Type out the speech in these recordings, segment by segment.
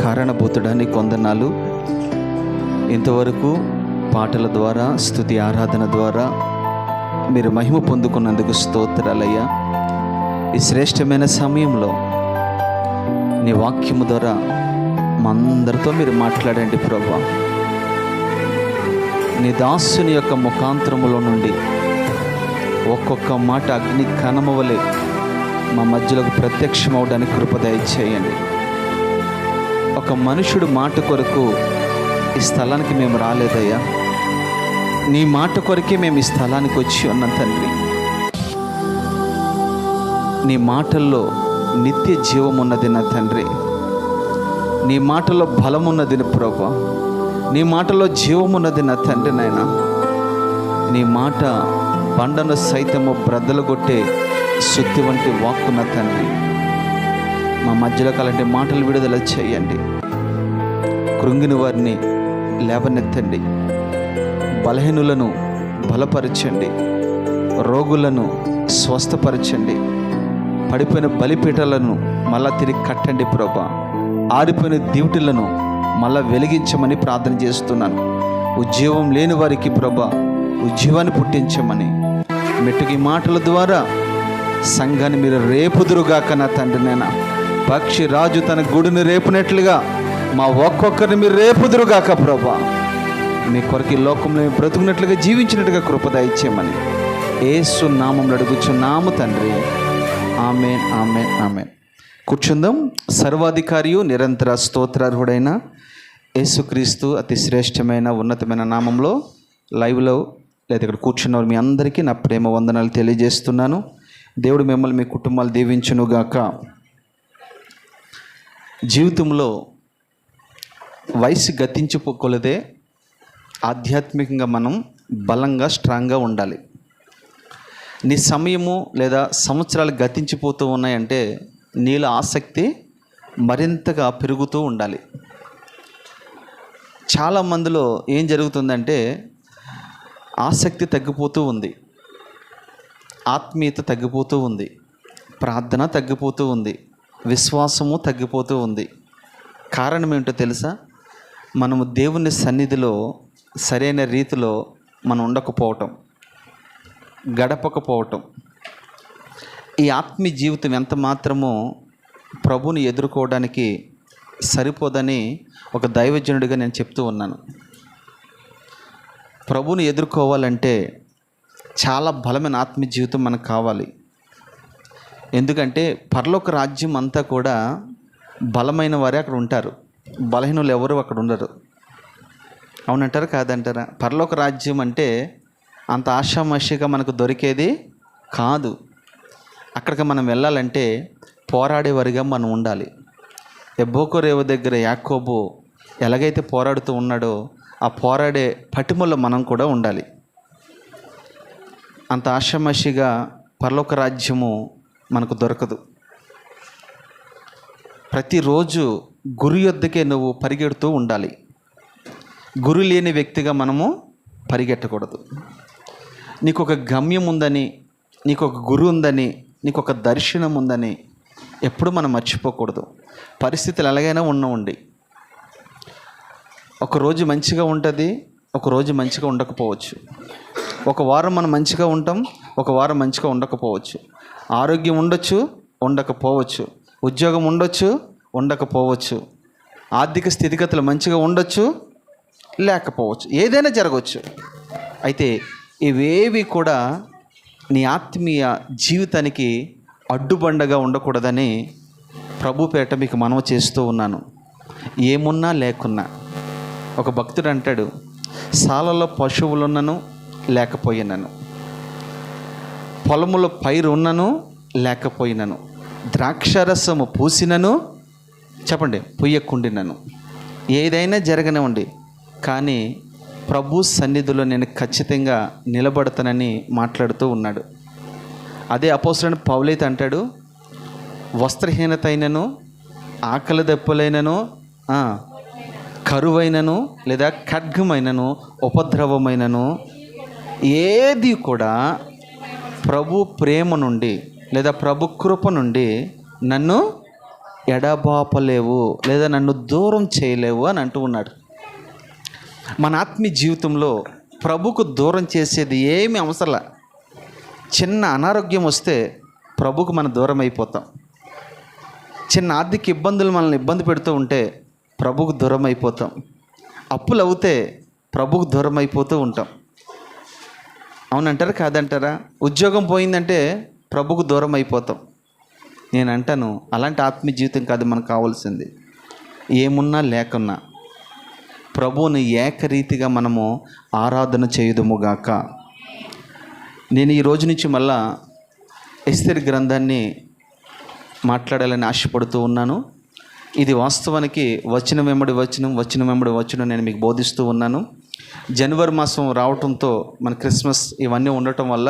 కారణభూతుడా నీకు వందనాలు. ఇంతవరకు పాటల ద్వారా, స్తుతి ఆరాధన ద్వారా మీరు మహిమ పొందుకున్నందుకు స్తోత్రాలయ్యా. ఈ శ్రేష్టమైన సమయంలో నీ వాక్యము ద్వారా మా అందరితో మీరు మాట్లాడండి ప్రభువా. నీ దాసుని యొక్క ముఖాంతరములో నుండి ఒక్కొక్క మాట అగ్ని కణమవలే మా మధ్యలోకి ప్రత్యక్షమవడానికి కృప దయచేయండి. ఒక మనుషుడు మాట కొరకు ఈ స్థలానికి మేము రాలేదయ్యా, నీ మాట కొరకే మేము ఈ స్థలానికి వచ్చి ఉన్నాం తండ్రి. నీ మాటల్లో నిత్య జీవం ఉన్నది నా తండ్రి, నీ మాటలో బలం ఉన్నది ప్రభువా, నీ మాటలో జీవం ఉన్నది నా తండ్రి. నాయన నీ మాట బండను సైతము బ్రద్దలు కొట్టే శుద్ధి వంటి వాక్కు నా తండ్రి. మా మధ్యలో అలాంటి మాటలు విడుదల చేయండి. కృంగిన వారిని లేవనెత్తండి, బలహీనులను బలపరచండి, రోగులను స్వస్థపరచండి, పడిపోయిన బలిపీఠాలను మళ్ళా తిరిగి కట్టండి ప్రభా. ఆరిపోయిన దివిటీలను మళ్ళా వెలిగించమని ప్రార్థన చేస్తున్నాను. ఉద్యోగం లేని వారికి ప్రభా ఉద్యోగాన్ని పుట్టించమని, మెట్టుకి మాటల ద్వారా సంఘాన్ని మీరు రేపుదురుగాక నా తండ్రి. నేను పక్షి రాజు తన గూడుని రేపునట్లుగా మా ఒక్కొక్కరిని మీరు రేపుదురుగాక ప్రభా. మీ కొరకు ఈ లోకంలో బ్రతుకున్నట్లుగా జీవించినట్టుగా కృప దయచేయమని యేసు నామములో అడుగుచున్నాము తండ్రి. ఆమేన్, ఆమేన్, ఆమేన్. కూర్చుందాం. సర్వాధికారియు నిరంతర స్తోత్రార్హుడైన యేసుక్రీస్తు అతి శ్రేష్టమైన ఉన్నతమైన నామంలో లైవ్లో లేదా ఇక్కడ కూర్చున్నవారు మీ అందరికీ నా ప్రేమ వందనాలు తెలియజేస్తున్నాను. దేవుడు మిమ్మల్ని మీ కుటుంబాలు దీవించునుగాక. జీవితంలో వయసు గతించిపోకొలదే ఆధ్యాత్మికంగా మనం బలంగా స్ట్రాంగ్గా ఉండాలి. నీ సమయము లేదా సంవత్సరాలు గతించిపోతూ ఉన్నాయంటే నీలో ఆసక్తి మరింతగా పెరుగుతూ ఉండాలి. చాలామందిలో ఏం జరుగుతుందంటే ఆసక్తి తగ్గిపోతూ ఉంది, ఆత్మీయత తగ్గిపోతూ ఉంది, ప్రార్థన తగ్గిపోతూ ఉంది, విశ్వాసము తగ్గిపోతూ ఉంది. కారణం ఏంటో తెలుసా? మనము దేవుని సన్నిధిలో సరైన రీతిలో మనం ఉండకపోవటం, గడపకపోవటం. ఈ ఆత్మీయ జీవితం ఎంత మాత్రమో ప్రభుని ఎదుర్కోవడానికి సరిపోదని ఒక దైవజనుడిగా నేను చెప్తూ ఉన్నాను. ప్రభుని ఎదుర్కోవాలంటే చాలా బలమైన ఆత్మీయ జీవితం మనకు కావాలి. ఎందుకంటే పరలోక రాజ్యం అంతా కూడా బలమైన వారే అక్కడ ఉంటారు, బలహీనులు ఎవరు అక్కడ ఉండరు. అవునంటారా కాదంటారా? పరలోక రాజ్యం అంటే అంత ఆషామాషిగా మనకు దొరికేది కాదు. అక్కడికి మనం వెళ్ళాలంటే పోరాడేవారిగా మనం ఉండాలి. ఎబ్బోకో రేవు దగ్గర యాకోబు ఎలాగైతే పోరాడుతూ ఉన్నాడో ఆ పోరాడే పటిమలో మనం కూడా ఉండాలి. అంత ఆషామాషిగా పరలోక రాజ్యము మనకు దొరకదు. ప్రతిరోజు గురు యొద్దకే నువ్వు పరిగెడుతూ ఉండాలి. గురు లేని వ్యక్తిగా మనము పరిగెట్టకూడదు. నీకు ఒక గమ్యం ఉందని, నీకు ఒక గురు ఉందని, నీకు ఒక దర్శనం ఉందని ఎప్పుడు మనం మర్చిపోకూడదు. పరిస్థితులు ఎలాగైనా ఉండి ఒకరోజు మంచిగా ఉంటుంది, ఒకరోజు మంచిగా ఉండకపోవచ్చు. ఒక వారం మనం మంచిగా ఉంటాం, ఒక వారం మంచిగా ఉండకపోవచ్చు. ఆరోగ్యం ఉండొచ్చు, ఉండకపోవచ్చు. ఉద్యోగం ఉండొచ్చు, ఉండకపోవచ్చు. ఆర్థిక స్థితిగతులు మంచిగా ఉండొచ్చు, లేకపోవచ్చు. ఏదైనా జరగవచ్చు. అయితే ఇవేవి కూడా నీ ఆత్మీయ జీవితానికి అడ్డుబండగా ఉండకూడదని ప్రభు పేట మీకు మనవి చేస్తూ ఉన్నాను. ఏమున్నా లేకున్నా. ఒక భక్తుడు అంటాడు, సాలలో పశువులున్నను లేకపోయినను, పొలములో పైరు ఉన్నను లేకపోయినను, ద్రాక్షరసము పూసినను చెప్పండి పుయ్యకుండినను, ఏదైనా జరగనివ్వండి, కానీ ప్రభు సన్నిధిలో నేను ఖచ్చితంగా నిలబడతానని మాట్లాడుతూ ఉన్నాడు. అదే అపోస్తలుడైన పౌలైతే అంటాడు, వస్త్రహీనత అయినను, ఆకలి దెబ్బలైనను, కరువైనను లేదా ఖడ్గమైనను, ఉపద్రవమైనను ఏది కూడా ప్రభు ప్రేమ నుండి లేదా ప్రభు కృప నుండి నన్ను ఎడబాపలేవు లేదా నన్ను దూరం చేయలేవు అని అంటూ ఉన్నాడు. మన ఆత్మీయ జీవితంలో ప్రభుకు దూరం చేసేది ఏమీ అవసరంలా. చిన్న అనారోగ్యం వస్తే ప్రభుకు మనం దూరం అయిపోతాం. చిన్న ఆర్థిక ఇబ్బందులు మనల్ని ఇబ్బంది పెడుతూ ఉంటే ప్రభుకు దూరం అయిపోతాం. అప్పులు అవుతే ప్రభుకు దూరం అయిపోతూ ఉంటాం. అవునంటారా కాదంటారా? ఉద్యోగం పోయిందంటే ప్రభుకు దూరం అయిపోతాం. నేను అంటాను, అలాంటి ఆత్మీయ జీవితం కాదు మనకు కావాల్సింది. ఏమున్నా లేకున్నా ప్రభువుని ఏకరీతిగా మనము ఆరాధన చేయుదుముగాక. నేను ఈ రోజు నుంచి మళ్ళా ఎస్తేరు గ్రంథాన్ని మాట్లాడాలని ఆశపడుతూ ఉన్నాను. ఇది వాస్తవానికి వచనం వెంబడి వచనం నేను మీకు బోధిస్తూ ఉన్నాను. జనవరి మాసం రావటంతో మన క్రిస్మస్ ఇవన్నీ ఉండటం వల్ల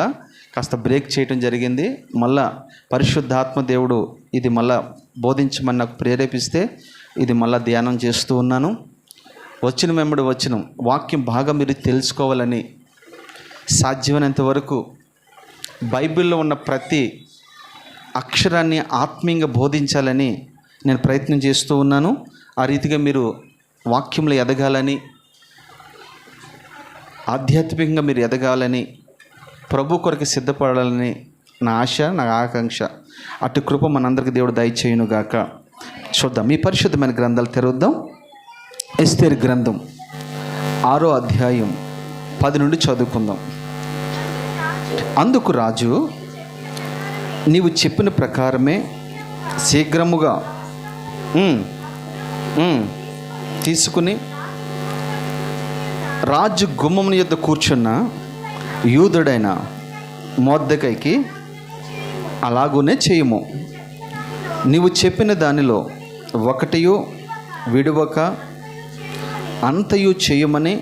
కాస్త బ్రేక్ చేయటం జరిగింది. మళ్ళా పరిశుద్ధాత్మ దేవుడు ఇది మళ్ళా బోధించమని నాకు ప్రేరేపిస్తే ఇది మళ్ళా ధ్యానం చేస్తూ ఉన్నాను. వచనం వెంబడి వచనం వాక్యం బాగా మీరు తెలుసుకోవాలని, సాధ్యమైనంత వరకు బైబిల్లో ఉన్న ప్రతి అక్షరాన్ని ఆత్మీయంగా బోధించాలని నేను ప్రయత్నం చేస్తూ ఉన్నాను. ఆ రీతిగా మీరు వాక్యంలో ఎదగాలని, ఆధ్యాత్మికంగా మీరు ఎదగాలని, ప్రభు కొరకు సిద్ధపడాలని నా ఆశ, నా ఆకాంక్ష. అటు కృప మనందరికీ దేవుడు దయచేయునుగాక. చూద్దాం, మీ పరిశుద్ధమైన గ్రంథాలు తెరుద్దాం. ఎస్తేరు గ్రంథం 6వ అధ్యాయం 10 నుండి చదువుకుందాం. అందుకు రాజు, నీవు చెప్పిన ప్రకారమే శీఘ్రముగా తీసుకుని రాజు గుమ్మం యొద్ద కూర్చున్న యూదుడైన మొర్దెకైకి అలాగునే చేయుము. నీవు చెప్పిన దానిలో ఒకటియు విడువక అంతయు చేయమని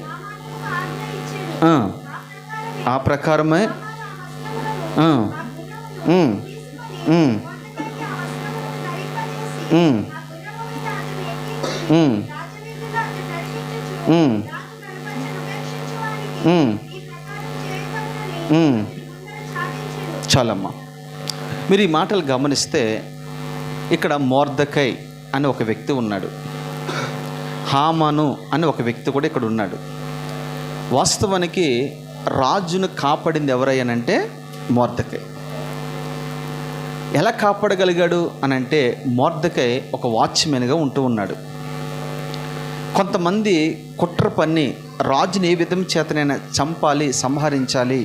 ఆ ప్రకారమే చాలమ్మా. మీరు ఈ మాటలు గమనిస్తే ఇక్కడ మొర్దెకై అని ఒక వ్యక్తి ఉన్నాడు, హామాను అని ఒక వ్యక్తి కూడా ఇక్కడ ఉన్నాడు. వాస్తవానికి రాజును కాపాడింది ఎవరయ్యానంటే మొర్దెకై. ఎలా కాపాడగలిగాడు అనంటే మొర్దెకై ఒక వాచ్మెన్గా ఉంటూ ఉన్నాడు. కొంతమంది కుట్ర పన్ని రాజుని ఏ విధం చేతనైనా చంపాలి, సంహరించాలి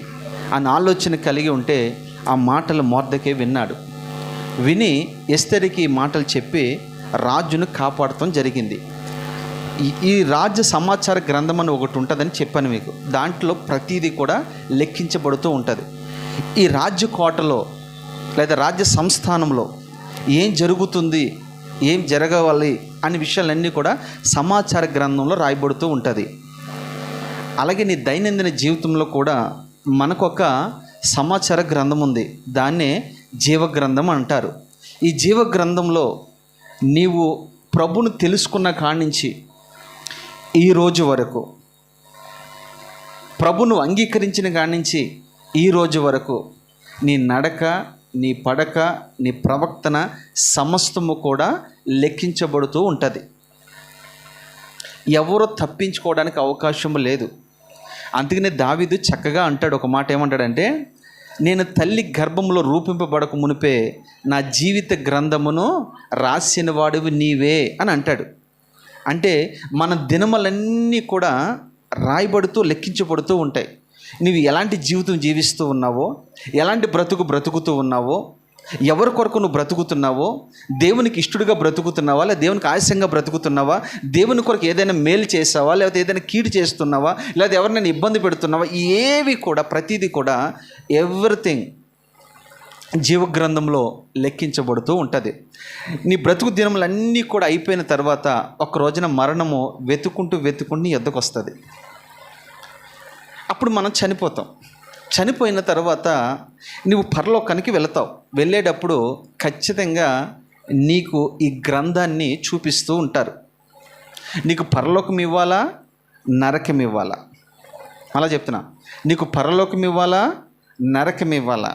అన్న ఆలోచన కలిగి ఉంటే ఆ మాటలు మొర్దెకై విన్నాడు. విని ఎస్తేరుకి ఈ మాటలు చెప్పి రాజును కాపాడటం జరిగింది. ఈ రాజ్య సమాచార గ్రంథం అని ఒకటి ఉంటుందని చెప్పాను మీకు. దాంట్లో ప్రతిదీ కూడా లెక్కించబడుతూ ఉంటుంది. ఈ రాజ్య కోటలో లేదా రాజ్య సంస్థానంలో ఏం జరుగుతుంది, ఏం జరగవాలి అనే విషయాలన్నీ కూడా సమాచార గ్రంథంలో రాయబడుతూ ఉంటుంది. అలాగే నీ దైనందిన జీవితంలో కూడా మనకొక సమాచార గ్రంథం ఉంది. దాన్నే జీవగ్రంథం అంటారు. ఈ జీవగ్రంథంలో నీవు ప్రభును తెలుసుకున్న కాడి నుంచి ఈ రోజు వరకు, ప్రభును అంగీకరించిన కాడి నుంచి ఈ రోజు వరకు నీ నడక, నీ పడక, నీ ప్రవర్తన సమస్తము కూడా లెక్కించబడుతూ ఉంటుంది. ఎవరో తప్పించుకోవడానికి అవకాశం లేదు. అందుకనే దావీదు చక్కగా అంటాడు ఒక మాట. ఏమంటాడంటే, నేను తల్లి గర్భంలో రూపింపబడక మునిపే నా జీవిత గ్రంథమును రాసిన వాడివి నీవే అని అంటాడు. అంటే మన దినములన్నీ కూడా రాయబడుతూ లెక్కించబడుతూ ఉంటాయి. నువ్వు ఎలాంటి జీవితం జీవిస్తూ ఉన్నావో, ఎలాంటి బ్రతుకుతూ ఉన్నావో, ఎవరి కొరకు నువ్వు బ్రతుకుతున్నావో, దేవునికి ఇష్టడుగా బ్రతుకుతున్నావా లేదా దేవునికి ఆశయంగా బ్రతుకుతున్నావా, దేవుని కొరకు ఏదైనా మేలు చేసావా లేకపోతే ఏదైనా కీడు చేస్తున్నావా, లేదా ఎవరినైనా ఇబ్బంది పెడుతున్నావా, ఏవి కూడా ప్రతిదీ కూడా ఎవ్రీథింగ్ జీవగ్రంథంలో లెక్కించబడుతూ ఉంటుంది. నీ బ్రతుకు దినములన్నీ కూడా అయిపోయిన తర్వాత ఒక రోజున మరణము వెతుకుంటూ నీ ఎద్దకు వస్తుంది. అప్పుడు మనం చనిపోతాం. చనిపోయిన తర్వాత నువ్వు పరలోకానికి వెళతావు. వెళ్ళేటప్పుడు ఖచ్చితంగా నీకు ఈ గ్రంథాన్ని చూపిస్తూ ఉంటారు. నీకు పరలోకం ఇవ్వాలా, నరకం ఇవ్వాలా? అలా చెప్తున్నా, నీకు పరలోకం ఇవ్వాలా, నరకం ఇవ్వాలా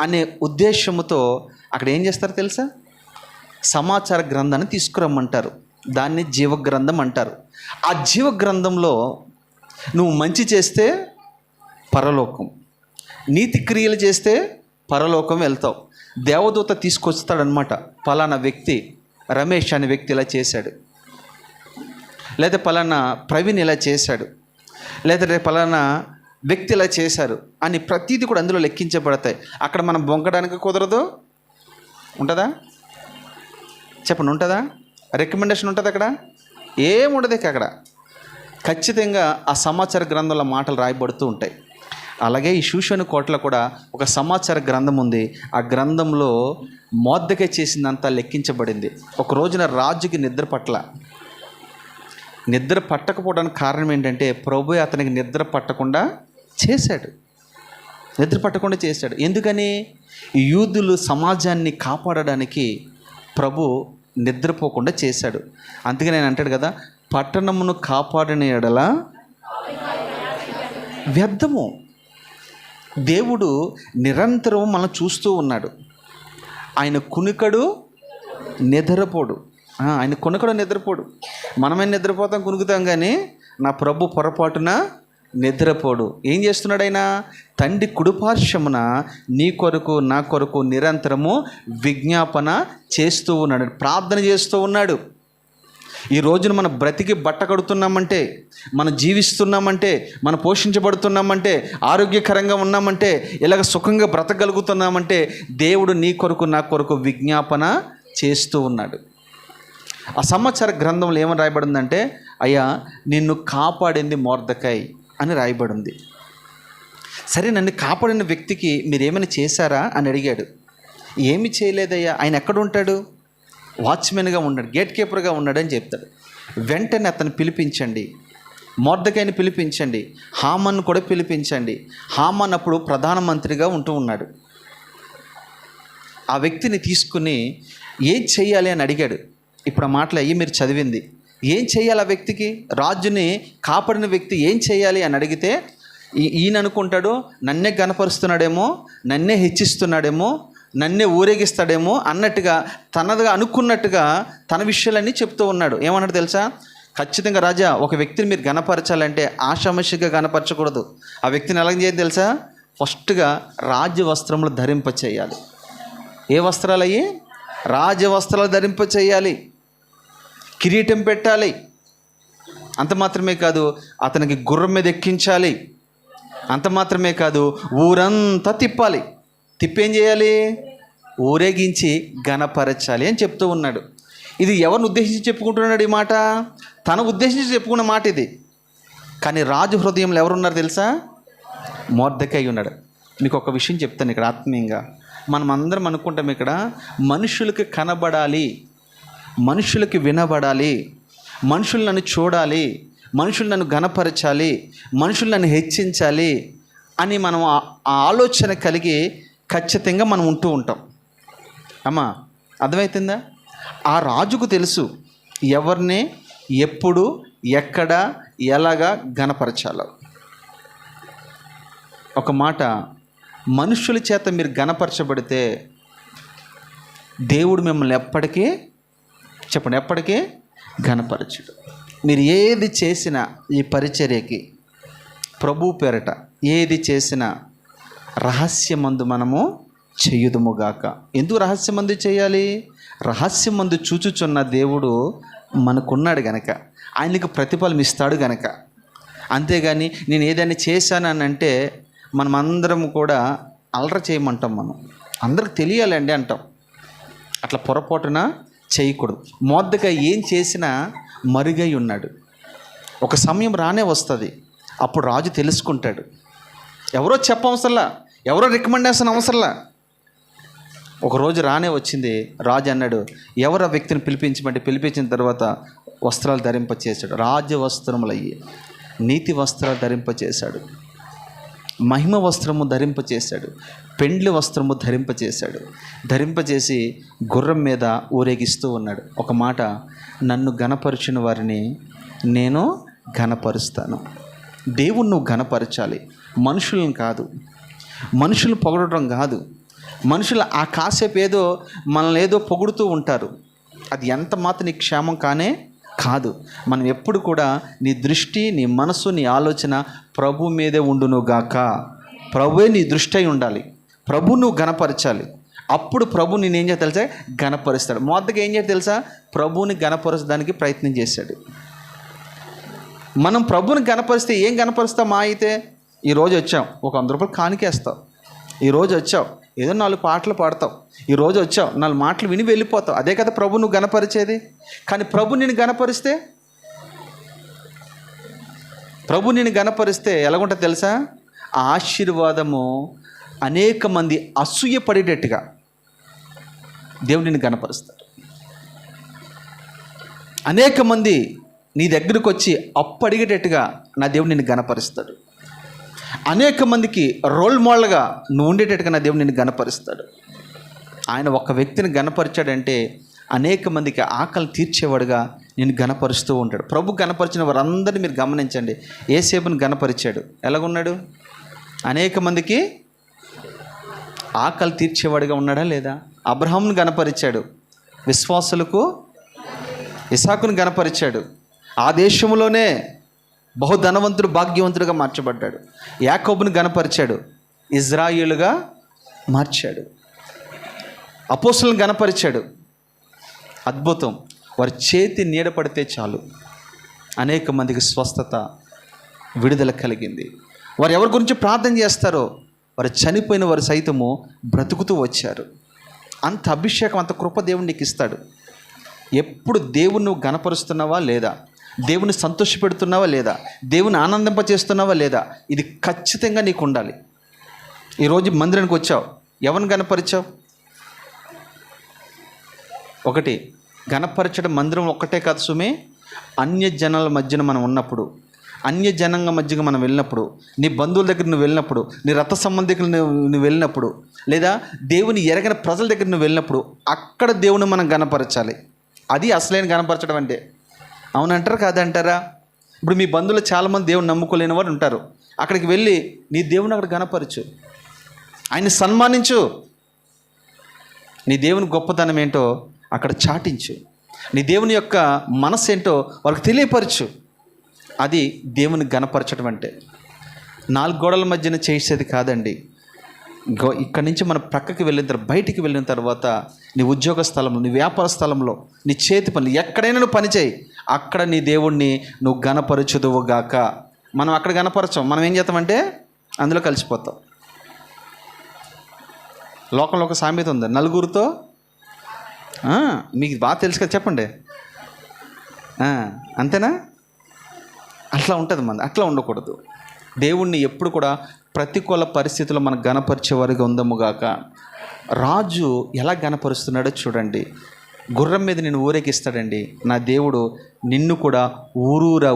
అనే ఉద్దేశంతో అక్కడ ఏం చేస్తారు తెలుసా? సమాచార గ్రంథాన్ని తీసుకురమ్మంటారు. దాన్ని జీవ గ్రంథం అంటారు. ఆ జీవ గ్రంథంలో నువ్వు మంచి చేస్తే పరలోకం, నీతి క్రియలు చేస్తే పరలోకం వెళ్తావు. దేవదూత తీసుకొస్తాడనమాట, పలానా వ్యక్తి రమేష్ అనే వ్యక్తి ఇలా చేశాడు, లేదా పలానా ప్రవీణ్ ఇలా చేశాడు, లేదా పలానా వ్యక్తి ఇలా చేశారు అని ప్రతీది కూడా అందులో లెక్కించబడతాయి. అక్కడ మనం బొంకడానికి కుదరదు. ఉంటుందా చెప్పండి? ఉంటుందా? రికమెండేషన్ ఉంటుంది అక్కడ? ఏముండదు. అక్కడ ఖచ్చితంగా ఆ సమాచార గ్రంథంలో మాటలు రాయబడుతూ ఉంటాయి. అలాగే ఈ షూషను కోటలో కూడా ఒక సమాచార గ్రంథం ఉంది. ఆ గ్రంథంలో మొర్దెకై చేసిందంతా లెక్కించబడింది. ఒక రోజున రాజుకి నిద్ర పట్టకపోవడానికి కారణం ఏంటంటే ప్రభు అతనికి నిద్ర పట్టకుండా చేశాడు. ఎందుకని? యూదులు సమాజాన్ని కాపాడడానికి ప్రభు నిద్రపోకుండా చేశాడు. అందుకే నేను అంటాడు కదా, పట్టణమును కాపాడిన ఎడల వ్యర్థము. దేవుడు నిరంతరం మనం చూస్తూ ఉన్నాడు. ఆయన కునుకడు నిద్రపోడు. మనమే నిద్రపోతాం, కునుకుతాం, కానీ నా ప్రభు పొరపాటున నిద్రపోడు. ఏం చేస్తున్నాడు ఆయన? తండ్రి కుడిపార్శ్వమున నీ కొరకు నా కొరకు నిరంతరము విజ్ఞాపన చేస్తూ ఉన్నాడు, ప్రార్థన చేస్తూ ఉన్నాడు. ఈ రోజున మనం బ్రతికి బట్ట కడుతున్నామంటే, మనం జీవిస్తున్నామంటే, మనం పోషించబడుతున్నామంటే, ఆరోగ్యకరంగా ఉన్నామంటే, ఇలాగ సుఖంగా బ్రతకగలుగుతున్నామంటే దేవుడు నీ కొరకు నా కొరకు విజ్ఞాపన చేస్తూ ఉన్నాడు. ఆ సమాచార గ్రంథంలో ఏమని రాయబడిందంటే, అయ్యా నిన్ను కాపాడింది మొర్దెకై అని రాయబడింది. సరే, నన్ను కాపాడిన వ్యక్తికి మీరేమైనా చేశారా అని అడిగాడు. ఏమి చేయలేదయ్యా. ఆయన ఎక్కడ ఉంటాడు? వాచ్మెన్గా ఉన్నాడు, గేట్ కీపర్గా ఉన్నాడని చెప్తాడు. వెంటనే అతను పిలిపించండి, మొర్దెకైని పిలిపించండి, హామాను కూడా పిలిపించండి. హామాన్ అప్పుడు ప్రధానమంత్రిగా ఉంటూ ఉన్నాడు. ఆ వ్యక్తిని తీసుకుని ఏం చెయ్యాలి అని అడిగాడు. ఇప్పుడు ఆ మాటలు అయ్యి మీరు చదివింది. ఏం చేయాలి? ఆ వ్యక్తికి, రాజుని కాపాడిన వ్యక్తి ఏం చేయాలి అని అడిగితే ఈయన అనుకుంటాడు, నన్నే గనపరుస్తున్నాడేమో, నన్నే హెచ్చిస్తున్నాడేమో, నన్నే ఊరేగిస్తాడేమో అన్నట్టుగా, తనదిగా అనుకున్నట్టుగా తన విషయాలన్నీ చెప్తూ ఉన్నాడు. ఏమన్నాడు తెలుసా? ఖచ్చితంగా రాజా, ఒక వ్యక్తిని మీరు గనపరచాలంటే ఆషామాషిగా గనపరచకూడదు. ఆ వ్యక్తిని ఎలా చేయాలి తెలుసా? ఫస్ట్గా రాజవస్త్రములు ధరింపచేయాలి. ఏ వస్త్రాలు అయ్యి? రాజవస్త్రాలు ధరింపచేయాలి, కిరీటం పెట్టాలి. అంత మాత్రమే కాదు, అతనికి గుర్రం మీద ఎక్కించాలి. అంత మాత్రమే కాదు, ఊరంతా తిప్పాలి. తిప్పేం చేయాలి? ఊరేగించి గణపరచాలి అని చెప్తూ ఉన్నాడు. ఇది ఎవరిని ఉద్దేశించి చెప్పుకుంటున్నాడు ఈ మాట? తన ఉద్దేశించి చెప్పుకున్న మాట ఇది. కానీ రాజు హృదయంలో ఎవరున్నారు తెలుసా? మొర్దెకై ఉన్నాడు. మీకు ఒక విషయం చెప్తాను ఇక్కడ ఆత్మీయంగా. మనం అందరం అనుకుంటాం ఇక్కడ మనుషులకి కనబడాలి, మనుషులకి వినబడాలి, మనుషులు నన్ను చూడాలి, మనుషులు నన్ను గణపరచాలి, మనుషులు నన్ను హెచ్చించాలి అని మనం ఆ ఆలోచన కలిగి ఖచ్చితంగా మనం ఉంటూ ఉంటాం. అమ్మా, అర్థమవుతుందా? ఆ రాజుకు తెలుసు ఎవరిని ఎప్పుడు ఎక్కడ ఎలాగా గణపరచాలో. ఒక మాట, మనుషుల చేత మీరు గణపరచబడితే దేవుడు మిమ్మల్ని ఎప్పటికీ గణపరచడు. మీరు ఏది చేసినా ఈ పరిచర్యకి ప్రభు పేరట ఏది చేసినా రహస్యమందు మనము చేయుదుముగాక. ఎందుకు రహస్యమందు చేయాలి? రహస్యమందు చూచుచున్న దేవుడు మనకున్నాడు గనక, ఆయనకు ప్రతిఫలం ఇస్తాడు గనక. అంతేగాని నేను ఏదైనా చేశానని అంటే మనం అందరం కూడా అలర చేయమంటాం. మనం అందరికి తెలియాలండి అంటాం. అట్లా పొరపాటున చేయకూడదు. మొర్దెకై ఏం చేసినా మరుగై ఉన్నాడు. ఒక సమయం రానే వస్తుంది, అప్పుడు రాజు తెలుసుకుంటాడు. ఎవరో చెప్పవసరంలా, ఎవరో రికమెండేషన్ అవసరంలా. ఒకరోజు రానే వచ్చింది. రాజు అన్నాడు, ఎవరు ఆ వ్యక్తిని పిలిపించమంటే పిలిపించిన తర్వాత వస్త్రాలు ధరింపచేశాడు. రాజ వస్త్రములయ్యి నీతి వస్త్రాలు ధరింపచేశాడు, మహిమ వస్త్రము ధరింపచేశాడు, పెండ్లి వస్త్రము ధరింపచేసి గుర్రం మీద ఊరేగిస్తూ ఉన్నాడు. ఒక మాట, నన్ను గణపరిచిన వారిని నేను ఘనపరుస్తాను. దేవుణ్ణి నువ్వు ఘనపరచాలి, మనుషులను కాదు. మనుషులు పొగడటం కాదు. మనుషులు ఆ కాసేపు ఏదో మనల్ని ఏదో పొగుడుతూ ఉంటారు, అది ఎంత మాత్రం నీ క్షేమం కానే కాదు. మనం ఎప్పుడు కూడా నీ దృష్టి, నీ మనసు, నీ ఆలోచన ప్రభు మీదే ఉండును గాక. ప్రభువే నీ దృష్టి అయి ఉండాలి. ప్రభు నువ్వు గణపరచాలి. అప్పుడు ప్రభు నేనేం చేయాలి తెలుసా? గణపరుస్తాడు. మొదటగా ఏం చేయాలి తెలుసా? ప్రభువుని గణపరచడానికి ప్రయత్నం చేశాడు. మనం ప్రభువుని గణపరిస్తే ఏం గణపరుస్తాం? అయితే ఈరోజు వచ్చాం, ఒక 100 రూపాయలు కానికేస్తావు. ఈరోజు వచ్చావు, ఏదో 4 పాటలు పాడతావు. ఈరోజు వచ్చావు, 4 మాటలు విని వెళ్ళిపోతావు. అదే కదా ప్రభు నువ్వు గణపరిచేది. కానీ ప్రభు నేను గణపరిస్తే ఎలాగుంటుంది తెలుసా? ఆ ఆశీర్వాదము అనేక మంది అసూయపడేటట్టుగా దేవుడు నిన్ను గణపరుస్తాడు. అనేక మంది నీ దగ్గరకు వచ్చి అప్పు అడిగేటట్టుగా నా దేవుడు నిన్ను గణపరుస్తాడు. అనేక మందికి రోల్ మోడల్గా నువ్వు ఉండేటట్టుగా నా దేవుడు నిన్ను గణపరుస్తాడు. ఆయన ఒక వ్యక్తిని గణపరిచాడంటే అనేక మందికి ఆకలి తీర్చేవాడుగా నేను గణపరుస్తూ ఉంటాడు. ప్రభు గణపరిచిన వారందరినీ మీరు గమనించండి. యేసేపుని గణపరిచాడు, ఎలాగున్నాడు? అనేక మందికి ఆకలి తీర్చేవాడుగా ఉన్నాడా లేదా? అబ్రహామును గణపరిచాడు, విశ్వాసులకు ఇసాకును గణపరిచాడు. ఆ దేశంలోనే బహుధనవంతుడు, భాగ్యవంతుడుగా మార్చబడ్డాడు. యాకోబును గణపరిచాడు, ఇజ్రాయేలుగా మార్చాడు. అపోస్తులను గణపరిచాడు. అద్భుతం. వారి చేతి నీడ పడితే చాలు అనేక మందికి స్వస్థత, విడుదల కలిగింది. వారు ఎవరి గురించి ప్రార్థన చేస్తారో వారు చనిపోయిన వారు సైతము బ్రతుకుతూ వచ్చారు. అంత అభిషేకం, అంత కృప దేవుడు నీకు ఇస్తాడు. ఎప్పుడు దేవుని నువ్వు గణపరుస్తున్నావా లేదా? దేవుని సంతోషపెడుతున్నావా లేదా? దేవుని ఆనందింపచేస్తున్నావా లేదా? ఇది ఖచ్చితంగా నీకు ఉండాలి. ఈరోజు మందిరానికి వచ్చావు, ఎవరిని గణపరిచావు? ఒకటి, గణపరచడం మందిరం ఒక్కటే కాదు సుమే, అన్య జనాల మధ్యన మనం ఉన్నప్పుడు, అన్య జనాంగ మధ్యగా మనం వెళ్ళినప్పుడు, నీ బంధువుల దగ్గర నువ్వు వెళ్ళినప్పుడు, నీ రక్త సంబంధికులు నువ్వు వెళ్ళినప్పుడు, లేదా దేవుని ఎరగని ప్రజల దగ్గర నువ్వు వెళ్ళినప్పుడు, అక్కడ దేవుని మనం గణపరచాలి. అది అసలైన గణపరచడం అంటే. అవునంటారా కాదంటారా? ఇప్పుడు మీ బంధువులు చాలామంది దేవుని నమ్ముకోలేని వారు ఉంటారు. అక్కడికి వెళ్ళి నీ దేవుని అక్కడ గణపరచు, ఆయన్ని సన్మానించు, నీ దేవుని గొప్పతనం ఏంటో అక్కడ చాటించు, నీ దేవుని యొక్క మనసు ఏంటో వాళ్ళకి తెలియపరచు. అది దేవుని గణపరచడం అంటే. 4 గోడల మధ్యన చేసేది కాదండి. ఇక్కడి నుంచి మనం ప్రక్కకి వెళ్ళిన తర్వాత, బయటికి వెళ్ళిన తర్వాత, నీ ఉద్యోగ స్థలంలో, నీ వ్యాపార స్థలంలో, నీ చేతి పనులు ఎక్కడైనా నువ్వు పని చేయి, అక్కడ నీ దేవుణ్ణి నువ్వు గణపరచుదువుగాక. మనం అక్కడ గణపరచం, మనం ఏం చేస్తామంటే అందులో కలిసిపోతాం. లోకంలో ఒక సామెత ఉంది, నలుగురితో, మీకు బాగా తెలుసు కదా, చెప్పండి. అంతేనా? అట్లా ఉంటుంది మంది. అట్లా ఉండకూడదు. దేవుణ్ణి ఎప్పుడు కూడా ప్రతికూల పరిస్థితుల్లో మనం గణపరిచేవారిగా ఉందముగాక. రాజు ఎలా గణపరుస్తున్నాడో చూడండి. గుర్రం మీద నిన్ను ఊరేగిస్తాడండి. నా దేవుడు నిన్ను కూడా ఊరూరా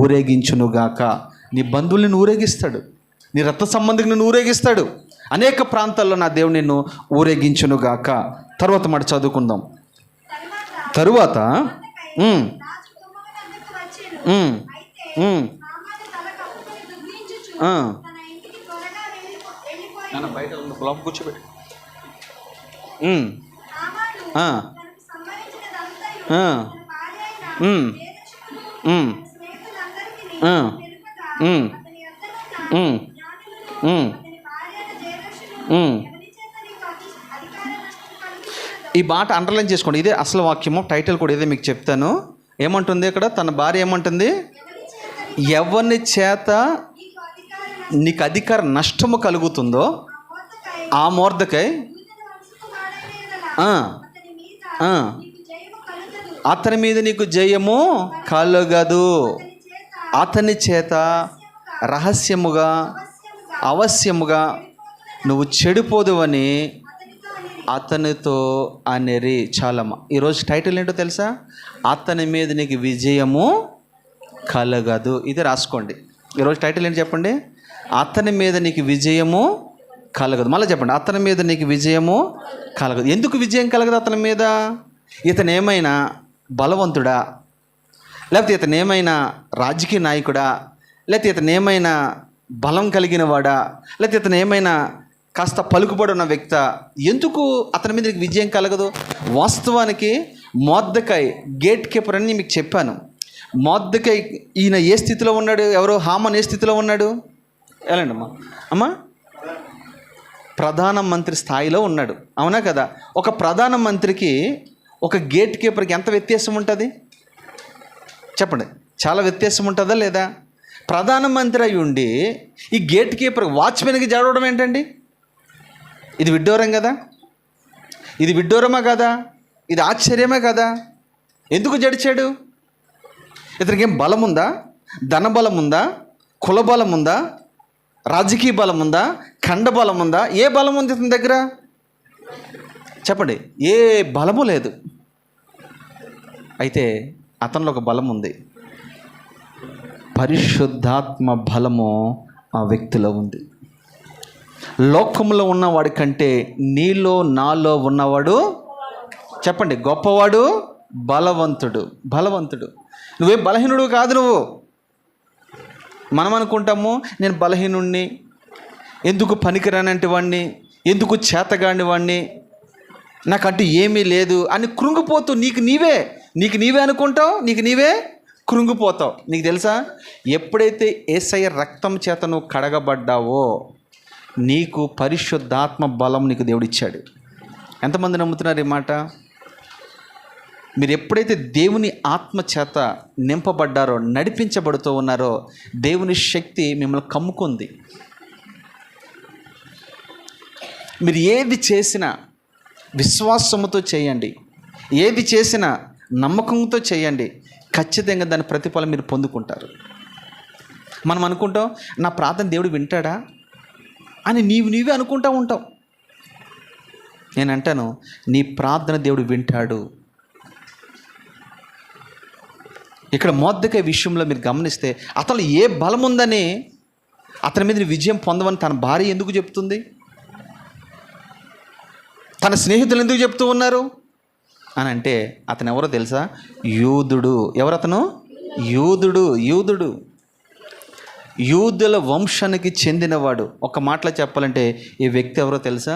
ఊరేగించునుగాక. నీ బంధువులను ఊరేగిస్తాడు, నీ రక్త సంబంధికులను ఊరేగిస్తాడు. అనేక ప్రాంతాల్లో నా దేవుడు నిన్ను ఊరేగించునుగాక. తర్వాత మాట చదువుకుందాం. తరువాత బయట కూర్చోబెట్టి ఈ మాట అండర్లైన్ చేసుకోండి. ఇదే అసలు వాక్యము, టైటిల్ కూడా ఇదే మీకు చెప్తాను. ఏమంటుంది ఇక్కడ? తన భార్య ఏమంటుంది? ఎవరిని చేత నీకు అధికార నష్టము కలుగుతుందో ఆ మొర్దెకై అతని మీద నీకు జయము కలగదు. అతని చేత రహస్యముగా అవశ్యముగా నువ్వు చెడిపోదువని అతనితో అనేరి. చాలమ్మ. ఈరోజు టైటిల్ ఏంటో తెలుసా? అతని మీద నీకు విజయము కలగదు. ఇది రాసుకోండి. ఈరోజు టైటిల్ ఏంటి చెప్పండి? అతని మీద నీకు విజయము కలగదు. మళ్ళీ చెప్పండి, అతని మీద నీకు విజయము కలగదు. ఎందుకు విజయం కలగదు అతని మీద? ఇతను ఏమైనా బలవంతుడా, లేకపోతే ఇతను ఏమైనా రాజకీయ నాయకుడా, లేకపోతే ఇతను ఏమైనా బలం కలిగిన వాడా, లేకపోతే ఇతను ఏమైనా కాస్త పలుకుబడి ఉన్న వ్యక్తి, ఎందుకు అతని మీద నీకు విజయం కలగదు? వాస్తవానికి మొర్దెకై గేట్ కీపర్ అని మీకు చెప్పాను. మొర్దెకై ఈయన ఏ స్థితిలో ఉన్నాడు? ఎవరో హామాన్ ఏ స్థితిలో ఉన్నాడు? ఎలాండి అమ్మా ప్రధానమంత్రి స్థాయిలో ఉన్నాడు, అవునా కదా? ఒక ప్రధానమంత్రికి ఒక గేట్ కీపర్కి ఎంత వ్యత్యాసం ఉంటుంది చెప్పండి? చాలా వ్యత్యాసం ఉంటుందా లేదా? ప్రధానమంత్రి అయి ఉండి ఈ గేట్ కీపర్ వాచ్మెన్కి జడవడం ఏంటండి? ఇది విడ్డూరం కదా? ఇది విడ్డూరమా కదా? ఇది ఆశ్చర్యమే కదా? ఎందుకు జడిచాడు? ఇతనికి ఏం బలం ఉందా? ధన బలం ఉందా? కుల బలం ఉందా? రాజకీయ బలం ఉందా? ఖండ బలం ఉందా? ఏ బలం ఉంది ఇతని దగ్గర చెప్పండి? ఏ బలము లేదు. అయితే అతనిలో ఒక బలం ఉంది, పరిశుద్ధాత్మ బలము ఆ వ్యక్తిలో ఉంది. లోకంలో ఉన్నవాడి కంటే నీలో నాలో ఉన్నవాడు చెప్పండి గొప్పవాడు, బలవంతుడు. నువ్వేం బలహీనుడు కాదు. నువ్వు మనం అనుకుంటాము నేను బలహీనుణ్ణి, ఎందుకు పనికిరానంటి వాడిని, ఎందుకు చేతగాని వాడిని, నాకంటూ ఏమీ లేదు అని కృంగిపోతూ నీకు నీవే అనుకుంటావు, నీకు నీవే కృంగిపోతావు. నీకు తెలుసా, ఎప్పుడైతే యేసయ్య రక్తం చేత నువ్వు కడగబడ్డావో నీకు పరిశుద్ధాత్మ బలం నీకు దేవుడిచ్చాడు. ఎంతమంది నమ్ముతున్నారు ఈ మాట? మీరు ఎప్పుడైతే దేవుని ఆత్మ చేత నింపబడ్డారో, నడిపించబడుతూ ఉన్నారో, దేవుని శక్తి మిమ్మల్ని కమ్ముకుంది. మీరు ఏది చేసినా విశ్వాసముతో చేయండి, ఏది చేసినా నమ్మకంతో చేయండి, ఖచ్చితంగా దాని ప్రతిఫలం మీరు పొందుకుంటారు. మనం అనుకుంటాం నా ప్రార్థన దేవుడు వింటాడా అని నీవే అనుకుంటూ ఉంటావు. నేను అంటాను నీ ప్రార్థన దేవుడు వింటాడు. ఇక్కడ మొర్దెకై విషయంలో మీరు గమనిస్తే అతను ఏ బలం ఉందని అతని మీద విజయం పొందవని తన భార్య ఎందుకు చెప్తుంది? తన స్నేహితులు ఎందుకు చెప్తూ ఉన్నారు అని అంటే అతను ఎవరో తెలుసా? యూదుడు. ఎవరతను? యూదుడు. యూదుల వంశానికి చెందినవాడు. ఒక మాటలో చెప్పాలంటే ఈ వ్యక్తి ఎవరో తెలుసా?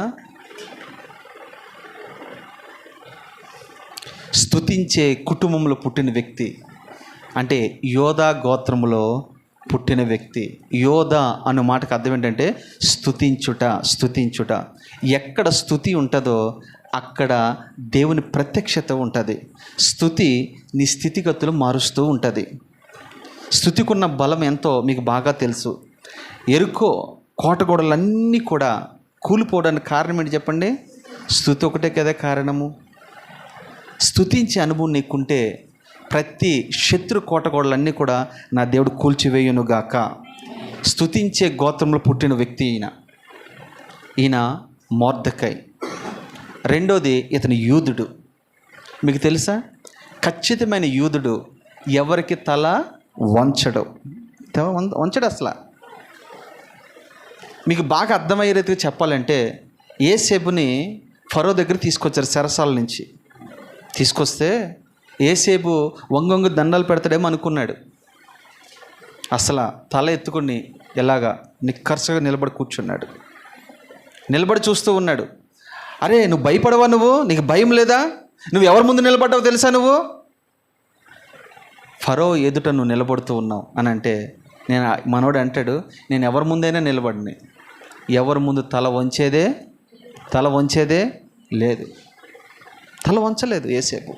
స్తుతించే కుటుంబంలో పుట్టిన వ్యక్తి. అంటే యోధా గోత్రములో పుట్టిన వ్యక్తి. యోధా అన్న మాటకు అర్థం ఏంటంటే స్తుతించుట. ఎక్కడ స్తుతి ఉంటుందో అక్కడ దేవుని ప్రత్యక్షత ఉంటుంది. స్తుతి నీ స్థితిగతులు మారుస్తూ ఉంటుంది. స్తుతికున్న బలం ఎంతో మీకు బాగా తెలుసు. ఎరుకో కోటగోడలన్నీ కూడా కూలిపోవడానికి కారణం ఏంటి చెప్పండి? స్తుతి ఒకటే కదా కారణము. స్తుతించే అనుభవం నీకుంటే ప్రతి శత్రు కోటగోడలన్నీ కూడా నా దేవుడు కూల్చివేయునుగాక. స్తుతించే గోత్రంలో పుట్టిన వ్యక్తి ఈయన మొర్దెకై. రెండోది ఇతను యూదుడు. మీకు తెలుసా, ఖచ్చితమైన యూదుడు ఎవరికి తల వంచడు అసలు. మీకు బాగా అర్థమయ్యే రీతిగా చెప్పాలంటే యేసేపుని ఫరో దగ్గర తీసుకొచ్చారు, చెరసాల నుంచి తీసుకొస్తే యేసేపు వంగొంగు దండాలు పెడతాడేమో అనుకున్నాడు. అసలు తల ఎత్తుకుని ఎలాగా నిక్కర్సగా నిలబడి కూర్చున్నాడు. నిలబడి చూస్తూ ఉన్నాడు. అరే నువ్వు భయపడవా? నీకు భయం లేదా? నువ్వు ఎవరి ముందు నిలబడ్డావు తెలుసా? నువ్వు ఫరో ఎదుట నువ్వు నిలబడుతూ ఉన్నావు అని అంటే మనోడు అంటాడు, నేను ఎవరి ముందైనా నిలబడిని, ఎవరి ముందు తల వంచేదే లేదు. తల వంచలేదు యేసేపు.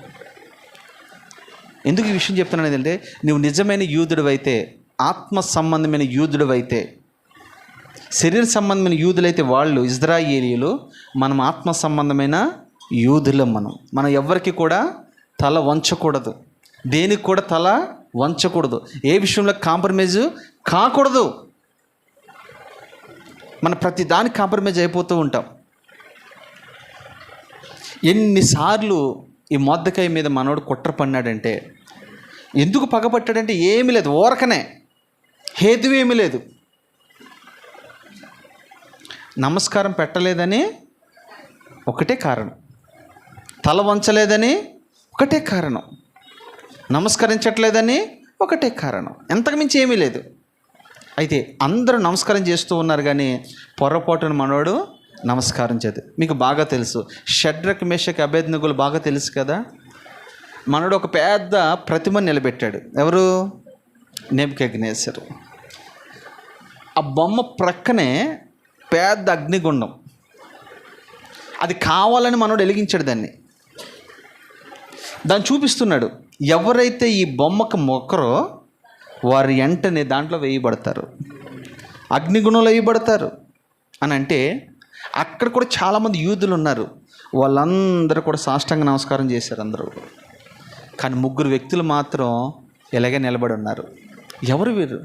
ఎందుకు ఈ విషయం చెప్తున్నాను అంటే, నువ్వు నిజమైన యూదుడు అయితే, ఆత్మ సంబంధమైన యూదుడు అయితే, శరీర సంబంధమైన యూదులైతే వాళ్ళు ఇజ్రాయేలీయులు, మనం ఆత్మ సంబంధమైన యూదులం. మనం ఎవరికి కూడా తల వంచకూడదు, దేనికి కూడా తల వంచకూడదు, ఏ విషయంలో కాంప్రమైజ్ కాకూడదు. మన ప్రతి దానికి కాంప్రమైజ్ అయిపోతూ ఉంటాం. ఎన్నిసార్లు ఈ మొర్దెకై మీద మనోడు కుట్ర పన్నాడంటే, ఎందుకు పగపట్టాడంటే ఏమీ లేదు, ఊరకనే, హేతు ఏమీ లేదు. నమస్కారం పెట్టలేదని ఒకటే కారణం, తల వంచలేదని ఒకటే కారణం, నమస్కరించట్లేదని ఒకటే కారణం, ఎంతకుమించి ఏమీ లేదు. అయితే అందరూ నమస్కారం చేస్తూ ఉన్నారు, కానీ పొరపాటున మనోడు నమస్కారం చేతి. మీకు బాగా తెలుసు షడ్రక్ మేషక్ అబేద్నెగోలు బాగా తెలుసు కదా. మనడు ఒక పెద్ద ప్రతిమ నిలబెట్టాడు. ఎవరు? నెబుకద్నెజరు. ఆ బొమ్మ ప్రక్కనే పెద్ద అగ్నిగుండం, అది కావాలని మనోడు వెలిగించాడు. దాన్ని చూపిస్తున్నాడు. ఎవరైతే ఈ బొమ్మకు మొక్కరో వారు వెంటనే దాంట్లో వేయబడతారు, అగ్నిగుణంలో వేయబడతారు అని. అంటే అక్కడ కూడా చాలామంది యూదులు ఉన్నారు. వాళ్ళందరూ కూడా సాష్టాంగ నమస్కారం చేశారు అందరూ. కానీ 3 వ్యక్తులు మాత్రం ఇలాగే నిలబడి ఉన్నారు. ఎవరు వీరు?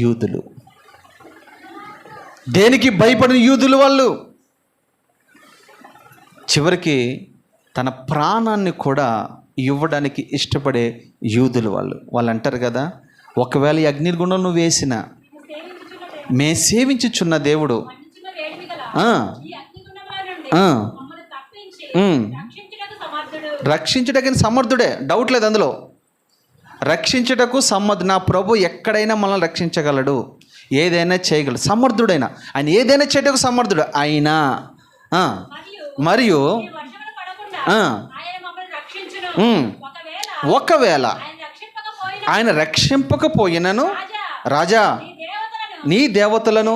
యూదులు. దేనికి భయపడిన యూదులు వాళ్ళు. చివరికి తన ప్రాణాన్ని కూడా ఇవ్వడానికి ఇష్టపడే యూదులు వాళ్ళు అంటారు కదా, ఒకవేళ ఈ అగ్నిగుండం నువ్వు వేసినా మే సేవించుచున్న దేవుడు రక్షించుటకు సమర్థుడే, డౌట్ లేదు అందులో. రక్షించుటకు నా ప్రభు ఎక్కడైనా మనల్ని రక్షించగలడు, ఏదైనా చేయగలడు, సమర్థుడైన ఆయన. ఏదైనా చేయటకు సమర్థుడు అయినా. మరియు ఒకవేళ ఆయన రక్షింపకపోయినను రాజా నీ దేవతలను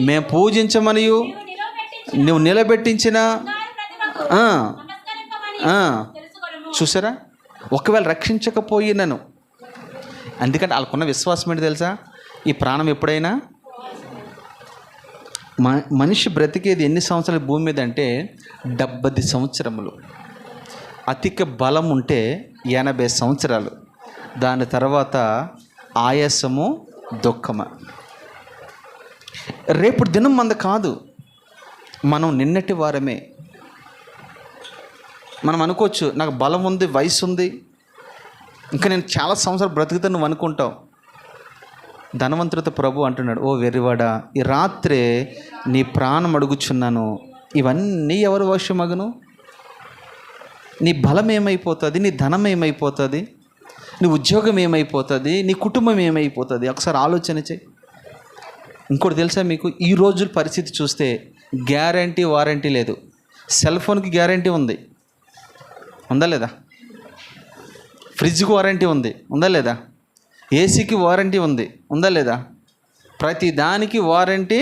మేము పూజించమనియు నువ్వు నిలబెట్టించిన. చూసారా, ఒకవేళ రక్షించకపోయినను. ఎందుకంటే వాళ్ళకున్న విశ్వాసం ఏంటి తెలుసా? ఈ ప్రాణం ఎప్పుడైనా మనిషి బ్రతికేది ఎన్ని సంవత్సరాలు భూమి మీద అంటే 70 సంవత్సరములు. అధిక బలం ఉంటే 80 సంవత్సరాలు. దాని తర్వాత ఆయాసము, దుఃఖము. రేపు దినం మంద కాదు, మనం నిన్నటి వారమే. మనం అనుకోవచ్చు నాకు బలం ఉంది, వయసు ఉంది, ఇంకా నేను చాలా సంవత్సరాలు బ్రతుకుతాను నువ్వు అనుకుంటావు. ధనవంతుడితో ప్రభు అంటున్నాడు, ఓ వెర్రివాడా, ఈ రాత్రే నీ ప్రాణం అడుగుచున్నాను, ఇవన్నీ ఎవరు వశమగును? నీ బలం ఏమైపోతుంది, నీ ధనం ఏమైపోతుంది, నీ ఉద్యోగం ఏమైపోతుంది, నీ కుటుంబం ఏమైపోతుంది? ఒకసారి ఆలోచన చేయి. ఇంకోటి తెలుసా మీకు, ఈ రోజుల పరిస్థితి చూస్తే గ్యారంటీ వారంటీ లేదు. సెల్ ఫోన్కి గ్యారంటీ ఉంది, ఉందా లేదా? ఫ్రిడ్జ్కి వారంటీ ఉంది, ఉందా లేదా? ఏసీకి వారంటీ ఉంది, ఉందా లేదా? ప్రతి దానికి వారంటీ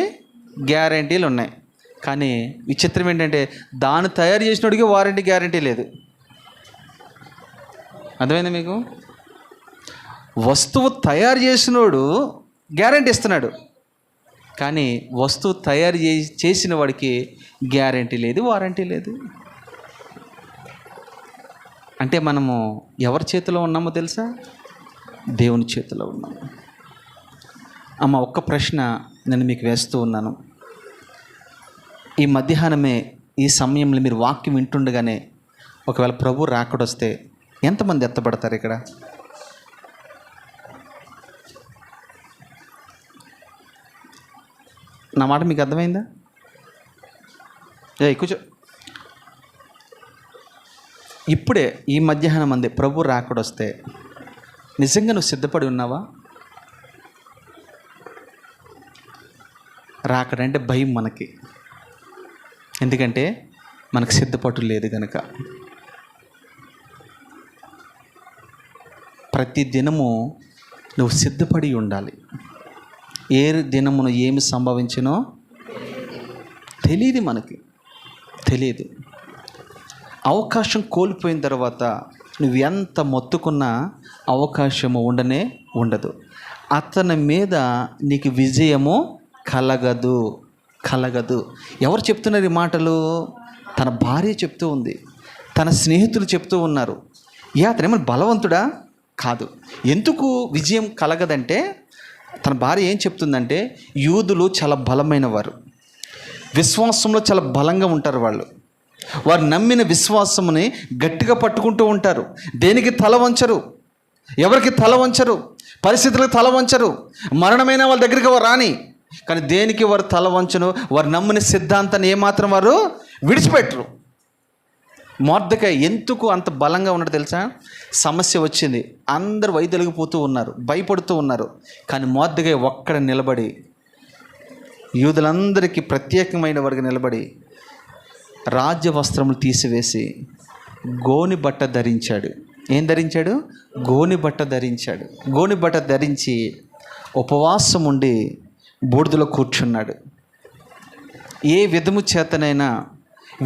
గ్యారంటీలు ఉన్నాయి. కానీ విచిత్రం ఏంటంటే దాన్ని తయారు చేసినోడికి వారంటీ గ్యారంటీ లేదు. అర్థమైంది మీకు? వస్తువు తయారు చేసినోడు గ్యారంటీ ఇస్తున్నాడు, కానీ వస్తువు తయారు చేసిన వాడికి గ్యారంటీ లేదు, వారంటీ లేదు. అంటే మనము ఎవరి చేతిలో ఉన్నామో తెలుసా? దేవుని చేతిలో ఉన్నాము. అమ్మ, ఒక్క ప్రశ్న నేను మీకు వేస్తూ ఉన్నాను. ఈ మధ్యాహ్నమే ఈ సమయంలో మీరు వాక్యం వింటుండగానే ఒకవేళ ప్రభు రాకడొస్తే ఎంతమంది ఎత్తబడతారు ఇక్కడ? నా మాట మీకు అర్థమైందా? కూర్చో. ఇప్పుడే ఈ మధ్యాహ్నం అందే ప్రభు రాకడొస్తే నిజంగా నువ్వు సిద్ధపడి ఉన్నావా? రాకడంటే భయం మనకి, ఎందుకంటే మనకు సిద్ధపటు లేదు కనుక. ప్రతి దినము నువ్వు సిద్ధపడి ఉండాలి. ఏ దినమును ఏమి సంభవించినో తెలియదు, మనకి తెలియదు. అవకాశం కోల్పోయిన తర్వాత నువ్వు ఎంత మొత్తుకున్నా అవకాశము ఉండదు. అతని మీద నీకు విజయము కలగదు. ఎవరు చెప్తున్నారు ఈ మాటలు? తన భార్య చెప్తూ ఉంది, తన స్నేహితులు చెప్తూ ఉన్నారు. అతనేమన్నా బలవంతుడా? కాదు. ఎందుకు విజయం కలగదంటే తన భార్య ఏం చెప్తుందంటే, యూదులు చాలా బలమైన వారు, విశ్వాసంలో చాలా బలంగా ఉంటారు. వారు నమ్మిన విశ్వాసముని గట్టిగా పట్టుకుంటూ ఉంటారు. దేనికి తల వంచరు, ఎవరికి తల వంచరు, పరిస్థితులకు తల వంచరు. మరణమైన వాళ్ళ దగ్గరికి వారు రాని, కానీ దేనికి వారు తల వంచను. వారు నమ్మిన సిద్ధాంతాన్ని ఏమాత్రం వారు విడిచిపెట్టరు. మొర్దెకై ఎందుకు అంత బలంగా ఉన్నాడు తెలుసా? సమస్య వచ్చింది, అందరూ వైదొలిగిపోతూ ఉన్నారు, భయపడుతూ ఉన్నారు. కానీ మొర్దెకై ఒక్కడ నిలబడి యూదులందరికీ ప్రత్యేకమైన వారికి నిలబడి రాజ్య వస్త్రములు తీసివేసి గోని బట్ట ధరించాడు. ఏం ధరించాడు? గోని బట్ట ధరించాడు. గోని బట్ట ధరించి ఉపవాసం ఉండి బూడిదలో కూర్చున్నాడు. ఏ విధము చేతనైనా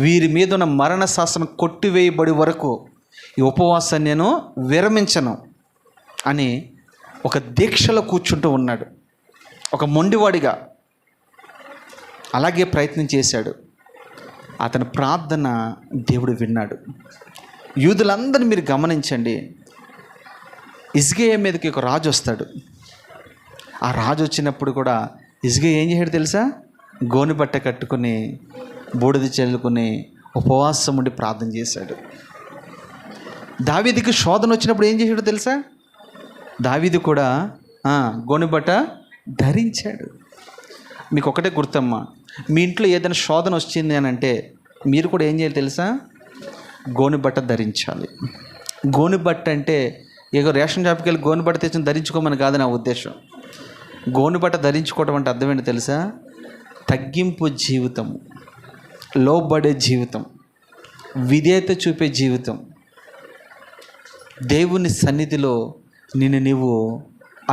వీరి మీద ఉన్న మరణ శాసనం కొట్టివేయబడి వరకు ఈ ఉపవాసాన్ని నేను విరమించను అని ఒక దీక్షలో కూర్చుంటూ ఉన్నాడు. ఒక మొండివాడిగా అలాగే ప్రయత్నం చేశాడు. అతని ప్రార్థన దేవుడు విన్నాడు. యూదులందరినీ మీరు గమనించండి. హిజ్కియా మీదకి ఒక రాజు వస్తాడు. ఆ రాజు వచ్చినప్పుడు కూడా హిజ్కియా ఏం చేశాడు తెలుసా? గోని బట్ట కట్టుకుని బూడిద చల్లుకుని ఉపవాసం ఉండి ప్రార్థన చేశాడు. దావీదుకి శోధన వచ్చినప్పుడు ఏం చేశాడు తెలుసా? దావీదు కూడా గోని బట్ట ధరించాడు. మీకు ఒకటే గుర్తమ్మా, మీ ఇంట్లో ఏదైనా శోధన వచ్చింది అని అంటే మీరు కూడా ఏం చేయాలి తెలుసా? గోని బట్ట ధరించాలి. గోని బట్ట అంటే ఏదో రేషన్ షాప్కి వెళ్ళి గోని బట్ట తెచ్చి ధరించుకోమని కాదు నా ఉద్దేశం. గోని బట్ట ధరించుకోవడం అంటే అర్థం ఏంటి తెలుసా? తగ్గింపు జీవితం, లోబడే జీవితం, విధేయత చూపే జీవితం. దేవుని సన్నిధిలో నిన్ను నీవు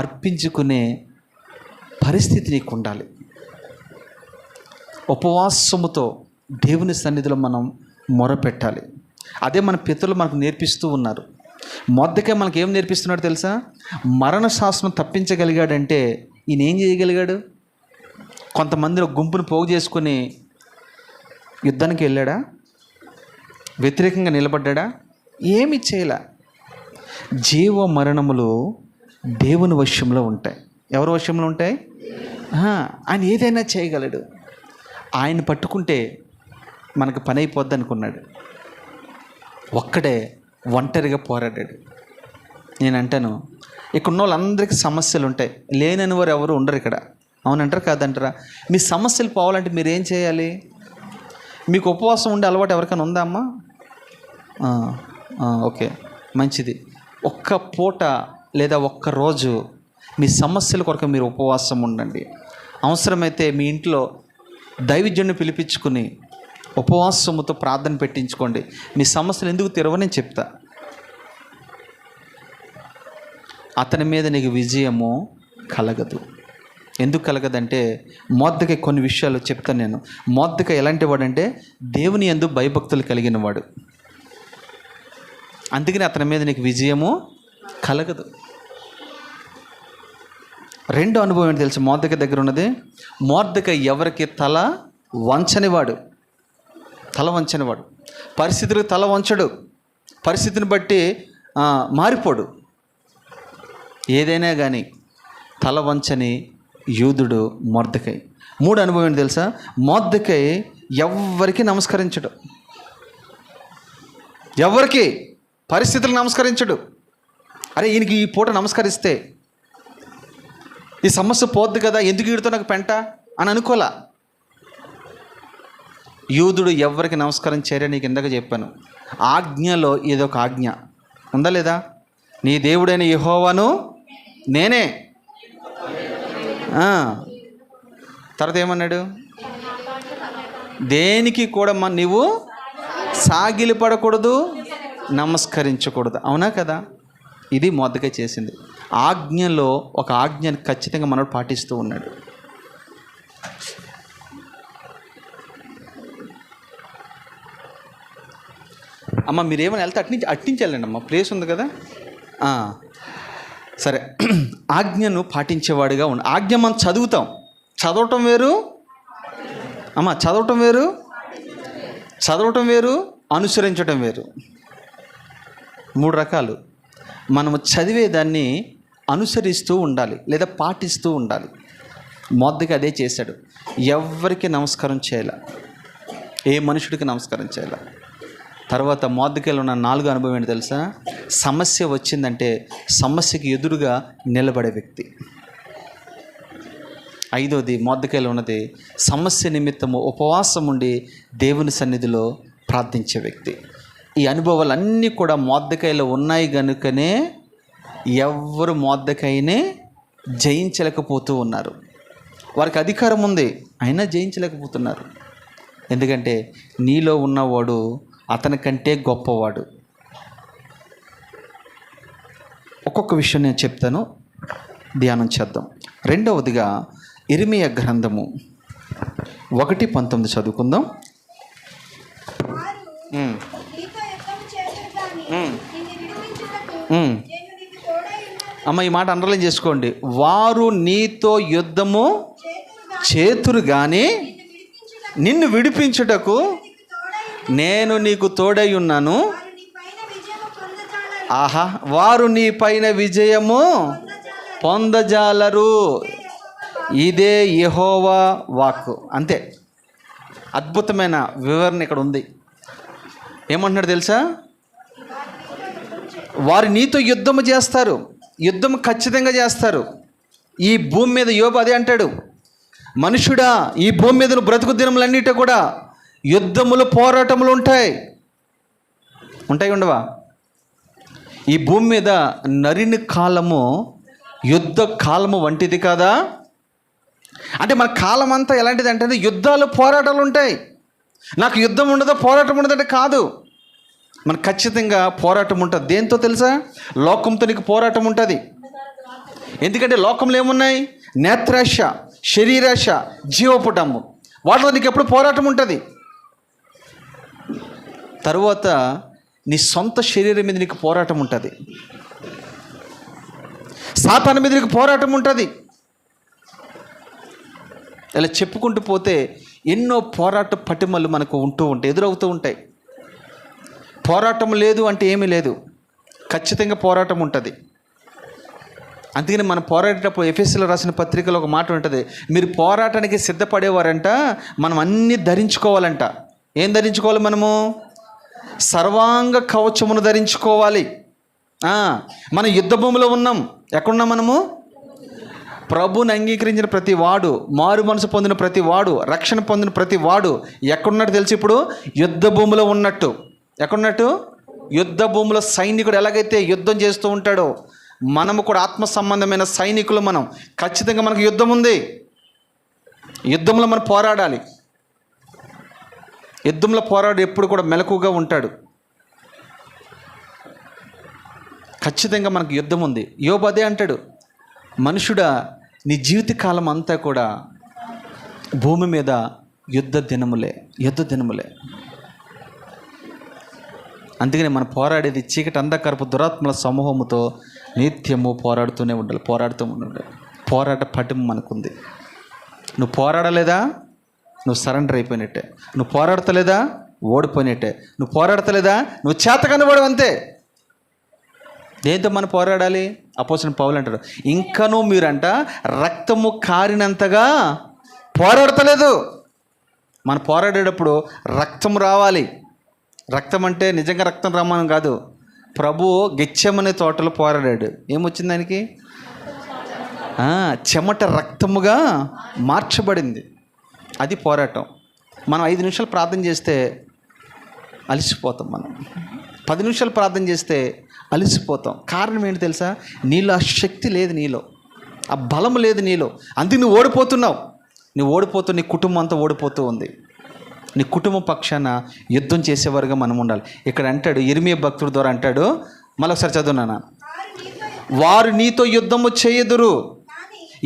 అర్పించుకునే పరిస్థితి నీకు ఉండాలి. ఉపవాసముతో దేవుని సన్నిధిలో మనం మొరపెట్టాలి. అదే మన పితరులు మనకు నేర్పిస్తూ ఉన్నారు. మొర్దెకై మనకు ఏం నేర్పిస్తున్నాడు తెలుసా? మరణ శాసనం తప్పించగలిగాడంటే ఈయన ఏం చేయగలిగాడు? కొంతమందిని గుంపును పోగు చేసుకుని యుద్ధానికి వెళ్ళాడా? వ్యతిరేకంగా నిలబడ్డా? ఏమి చేయలే. జీవ మరణములు దేవుని వశంలో ఉంటాయి. ఎవరి వశంలో ఉంటాయి? ఆయన ఏదైనా చేయగలడు. ఆయన పట్టుకుంటే మనకు పని అయిపోద్ది అనుకున్నాడు. ఒక్కడే ఒంటరిగా పోరాడాడు. నేను అంటాను, ఇక్కడ ఉన్న వాళ్ళందరికీ సమస్యలు ఉంటాయి. లేనని వారు ఎవరు ఉండరు ఇక్కడ. అవునంటారా కాదంటారా? మీ సమస్యలు పోవాలంటే మీరు ఏం చేయాలి? మీకు ఉపవాసం ఉండే అలవాటు ఎవరికైనా ఉందా అమ్మా? ఓకే, మంచిది. ఒక్క పూట లేదా ఒక్క రోజు మీ సమస్యల కొరకు మీరు ఉపవాసం ఉండండి. అవసరమైతే మీ ఇంట్లో దైవజనుని పిలిపించుకుని ఉపవాసముతో ప్రార్థన పెట్టించుకోండి. మీ సమస్యలు ఎందుకు తెరవని నేను చెప్తా. అతని మీద నీకు విజయము కలగదు. ఎందుకు కలగదంటే మొర్దెకై కొన్ని విషయాలు చెప్తాను నేను. మొర్దెకై ఎలాంటి వాడంటే దేవుని యందు భయభక్తులు కలిగిన వాడు. అందుకని అతని మీద నీకు విజయము కలగదు. రెండో అనుభవం ఏంటి తెలుసు? మొర్దెకై దగ్గర ఉన్నది, మొర్దెకై ఎవరికి తల వంచనివాడు. తల వంచనివాడు. పరిస్థితులకు తల వంచడు. పరిస్థితిని బట్టి మారిపోడు. ఏదైనా కానీ తల వంచని యూదుడు మొర్దెకై. మూడు అనుభవం ఏంటి తెలుసా? మొర్దెకై ఎవరికి నమస్కరించడు. ఎవరికి పరిస్థితులకు నమస్కరించడు. అరే ఈయనకి ఈ పూట నమస్కరిస్తే ఈ సమస్య పోద్ది కదా, ఎందుకు ఈడుతో నాకు పెంట అని అనుకోలా. యూదుడు ఎవరికి నమస్కారం చేయరని నీకు ఇందాక చెప్పాను. ఆజ్ఞలో ఏదో ఒక ఆజ్ఞ ఉందా లేదా? నీ దేవుడైన యెహోవాను నేనే. తర్వాత ఏమన్నాడు? దేనికి కూడా నీవు సాగిలిపడకూడదు, నమస్కరించకూడదు. అవునా కదా? ఇది మొర్దెకై చేసింది. ఆజ్ఞలో ఒక ఆజ్ఞని ఖచ్చితంగా మనోడు పాటిస్తూ ఉన్నాడు. అమ్మ మీరేమైనా వెళ్తే అట్నుంచి వెళ్ళండి అమ్మ, ప్లేస్ ఉంది కదా. సరే, ఆజ్ఞను పాటించేవాడిగా ఉండి. ఆజ్ఞ మనం చదువుతాం. చదవటం వేరు అమ్మ, చదవటం వేరు, అనుసరించటం వేరు. మూడు రకాలు. మనము చదివేదాన్ని అనుసరిస్తూ ఉండాలి లేదా పాటిస్తూ ఉండాలి. మొర్దెకై అదే చేశాడు. ఎవరికి నమస్కారం చేయాల, ఏ మనుషుడికి నమస్కారం చేయాల. తర్వాత మొర్దెకైలో ఉన్న నాలుగో అనుభవం ఏంటి తెలుసా? సమస్య వచ్చిందంటే సమస్యకి ఎదురుగా నిలబడే వ్యక్తి. ఐదోది మొర్దెకైలో ఉన్నది సమస్య నిమిత్తము ఉపవాసం ఉండి దేవుని సన్నిధిలో ప్రార్థించే వ్యక్తి. ఈ అనుభవాలన్నీ కూడా మొర్దెకైలో ఉన్నాయి కనుకనే ఎవ్వరు మొర్దెకైనే జయించలేకపోతూ ఉన్నారు. వారికి అధికారం ఉంది, అయినా జయించలేకపోతున్నారు. ఎందుకంటే నీలో ఉన్నవాడు అతని కంటే గొప్పవాడు. ఒక్కొక్క విషయం నేను చెప్తాను, ధ్యానం చేద్దాం. రెండవదిగా ఇర్మీయా గ్రంథము 1:19 చదువుకుందాం. అమ్మ ఈ మాట అండర్లైన్ చేసుకోండి. వారు నీతో యుద్ధము చేతురు కానీ నిన్ను విడిపించుటకు నేను నీకు తోడై ఉన్నాను. ఆహా, వారు నీ పైన విజయము పొందజాలరు. ఇదే యెహోవా వాక్కు. అంతే, అద్భుతమైన వివరణ ఇక్కడ ఉంది. ఏమంటున్నాడు తెలుసా? వారు నీతో యుద్ధము చేస్తారు, యుద్ధం ఖచ్చితంగా చేస్తారు. ఈ భూమి మీద యోబు అదే అంటాడు, మనుషుడా ఈ భూమి మీద నువ్వు బ్రతుకు దినములన్నిటి కూడా యుద్ధములు పోరాటములు ఉంటాయి. ఉండవా? ఈ భూమి మీద నరిని కాలము యుద్ధ కాలము వంటిది కాదా? అంటే మన కాలం అంతా ఎలాంటిది అంటే యుద్ధాలు పోరాటాలు ఉంటాయి. నాకు యుద్ధం ఉండదు, పోరాటం ఉండదంటే కాదు. మనకు ఖచ్చితంగా పోరాటం ఉంటుంది. దేంతో తెలుసా? లోకంతో నీకు పోరాటం ఉంటుంది. ఎందుకంటే లోకంలో ఏమున్నాయి? నేత్రాశ, శరీరాశ, జీవపుటము. వాటిలో నీకు ఎప్పుడు పోరాటం ఉంటుంది. తరువాత నీ సొంత శరీరం మీద నీకు పోరాటం ఉంటుంది. సాతాను మీద నీకు పోరాటం ఉంటుంది. ఇలా చెప్పుకుంటూ పోతే ఎన్నో పోరాట పటిమలు మనకు ఉంటూ ఉంటాయి, ఎదురవుతూ ఉంటాయి. పోరాటం లేదు అంటే ఏమీ లేదు, ఖచ్చితంగా పోరాటం ఉంటుంది. అందుకని మనం పోరాడేటప్పుడు ఎఫెసీలో రాసిన పత్రికలో ఒక మాట ఉంటుంది, మీరు పోరాటానికి సిద్ధపడేవారంట మనం అన్నీ ధరించుకోవాలంట. ఏం ధరించుకోవాలి? మనము సర్వాంగ కవచమును ధరించుకోవాలి. మనం యుద్ధ భూమిలో ఉన్నాం. ఎక్కడున్నాం మనము? ప్రభుని అంగీకరించిన ప్రతి వాడు, మారు మనసు పొందిన ప్రతి వాడు, రక్షణ పొందిన ప్రతి వాడు ఎక్కడున్నట్టు తెలిసి ఇప్పుడు యుద్ధ భూమిలో ఉన్నట్టు. ఎక్కడున్నట్టు? యుద్ధ భూమిలో సైనికుడు ఎలాగైతే యుద్ధం చేస్తూ ఉంటాడో మనము కూడా ఆత్మ సంబంధమైన సైనికులు. మనం ఖచ్చితంగా మనకు యుద్ధం ఉంది. యుద్ధంలో మనం పోరాడాలి. యుద్ధంలో పోరాడు ఎప్పుడు కూడా మెలకుగా ఉంటాడు. ఖచ్చితంగా మనకు యుద్ధం ఉంది. యోబు అదే అంటాడు, మనుషుడా నీ జీవితకాలం అంతా కూడా భూమి మీద యుద్ధ దినములే. అందుకని మనం పోరాడేది చీకటి అంధకారపు దురాత్మల సమూహముతో నిత్యము పోరాడుతూనే ఉండాలి. పోరాట పటిమ మనకుంది. నువ్వు పోరాడలేదా నువ్వు సరెండర్ అయిపోయినట్టే. నువ్వు పోరాడతలేదా ఓడిపోయినట్టే. నువ్వు పోరాడతలేదా నువ్వు చేతకాని వాడు అంతే. దేంతో మనం పోరాడాలి? అపోస్తలుడైన పౌలు అంటారు, ఇంకనూ మీరంట రక్తము కారినంతగా పోరాడతలేదు. మనం పోరాడేటప్పుడు రక్తం రావాలి. రక్తం అంటే నిజంగా రక్తం రమ్మని కాదు. ప్రభు గెత్సేమనే తోటలో పోరాడాడు. ఏమొచ్చింది దానికి? చెమట రక్తముగా మార్చబడింది. అది పోరాటం. మనం 5 నిమిషాలు ప్రార్థన చేస్తే అలసిపోతాం. మనం 10 నిమిషాలు ప్రార్థన చేస్తే అలసిపోతాం. కారణం ఏంటి తెలుసా? నీలో ఆ శక్తి లేదు, నీలో ఆ బలం లేదు నీలో. అందుకు నువ్వు ఓడిపోతున్నావు. నీ కుటుంబం అంతా ఓడిపోతూ ఉంది. నీ కుటుంబ పక్షాన యుద్ధం చేసేవారుగా మనం ఉండాలి. ఇక్కడ అంటాడు, ఇర్మీయా భక్తుడి ద్వారా అంటాడు, మళ్ళొకసారి చదువునానా, వారు నీతో యుద్ధము చేయదురు.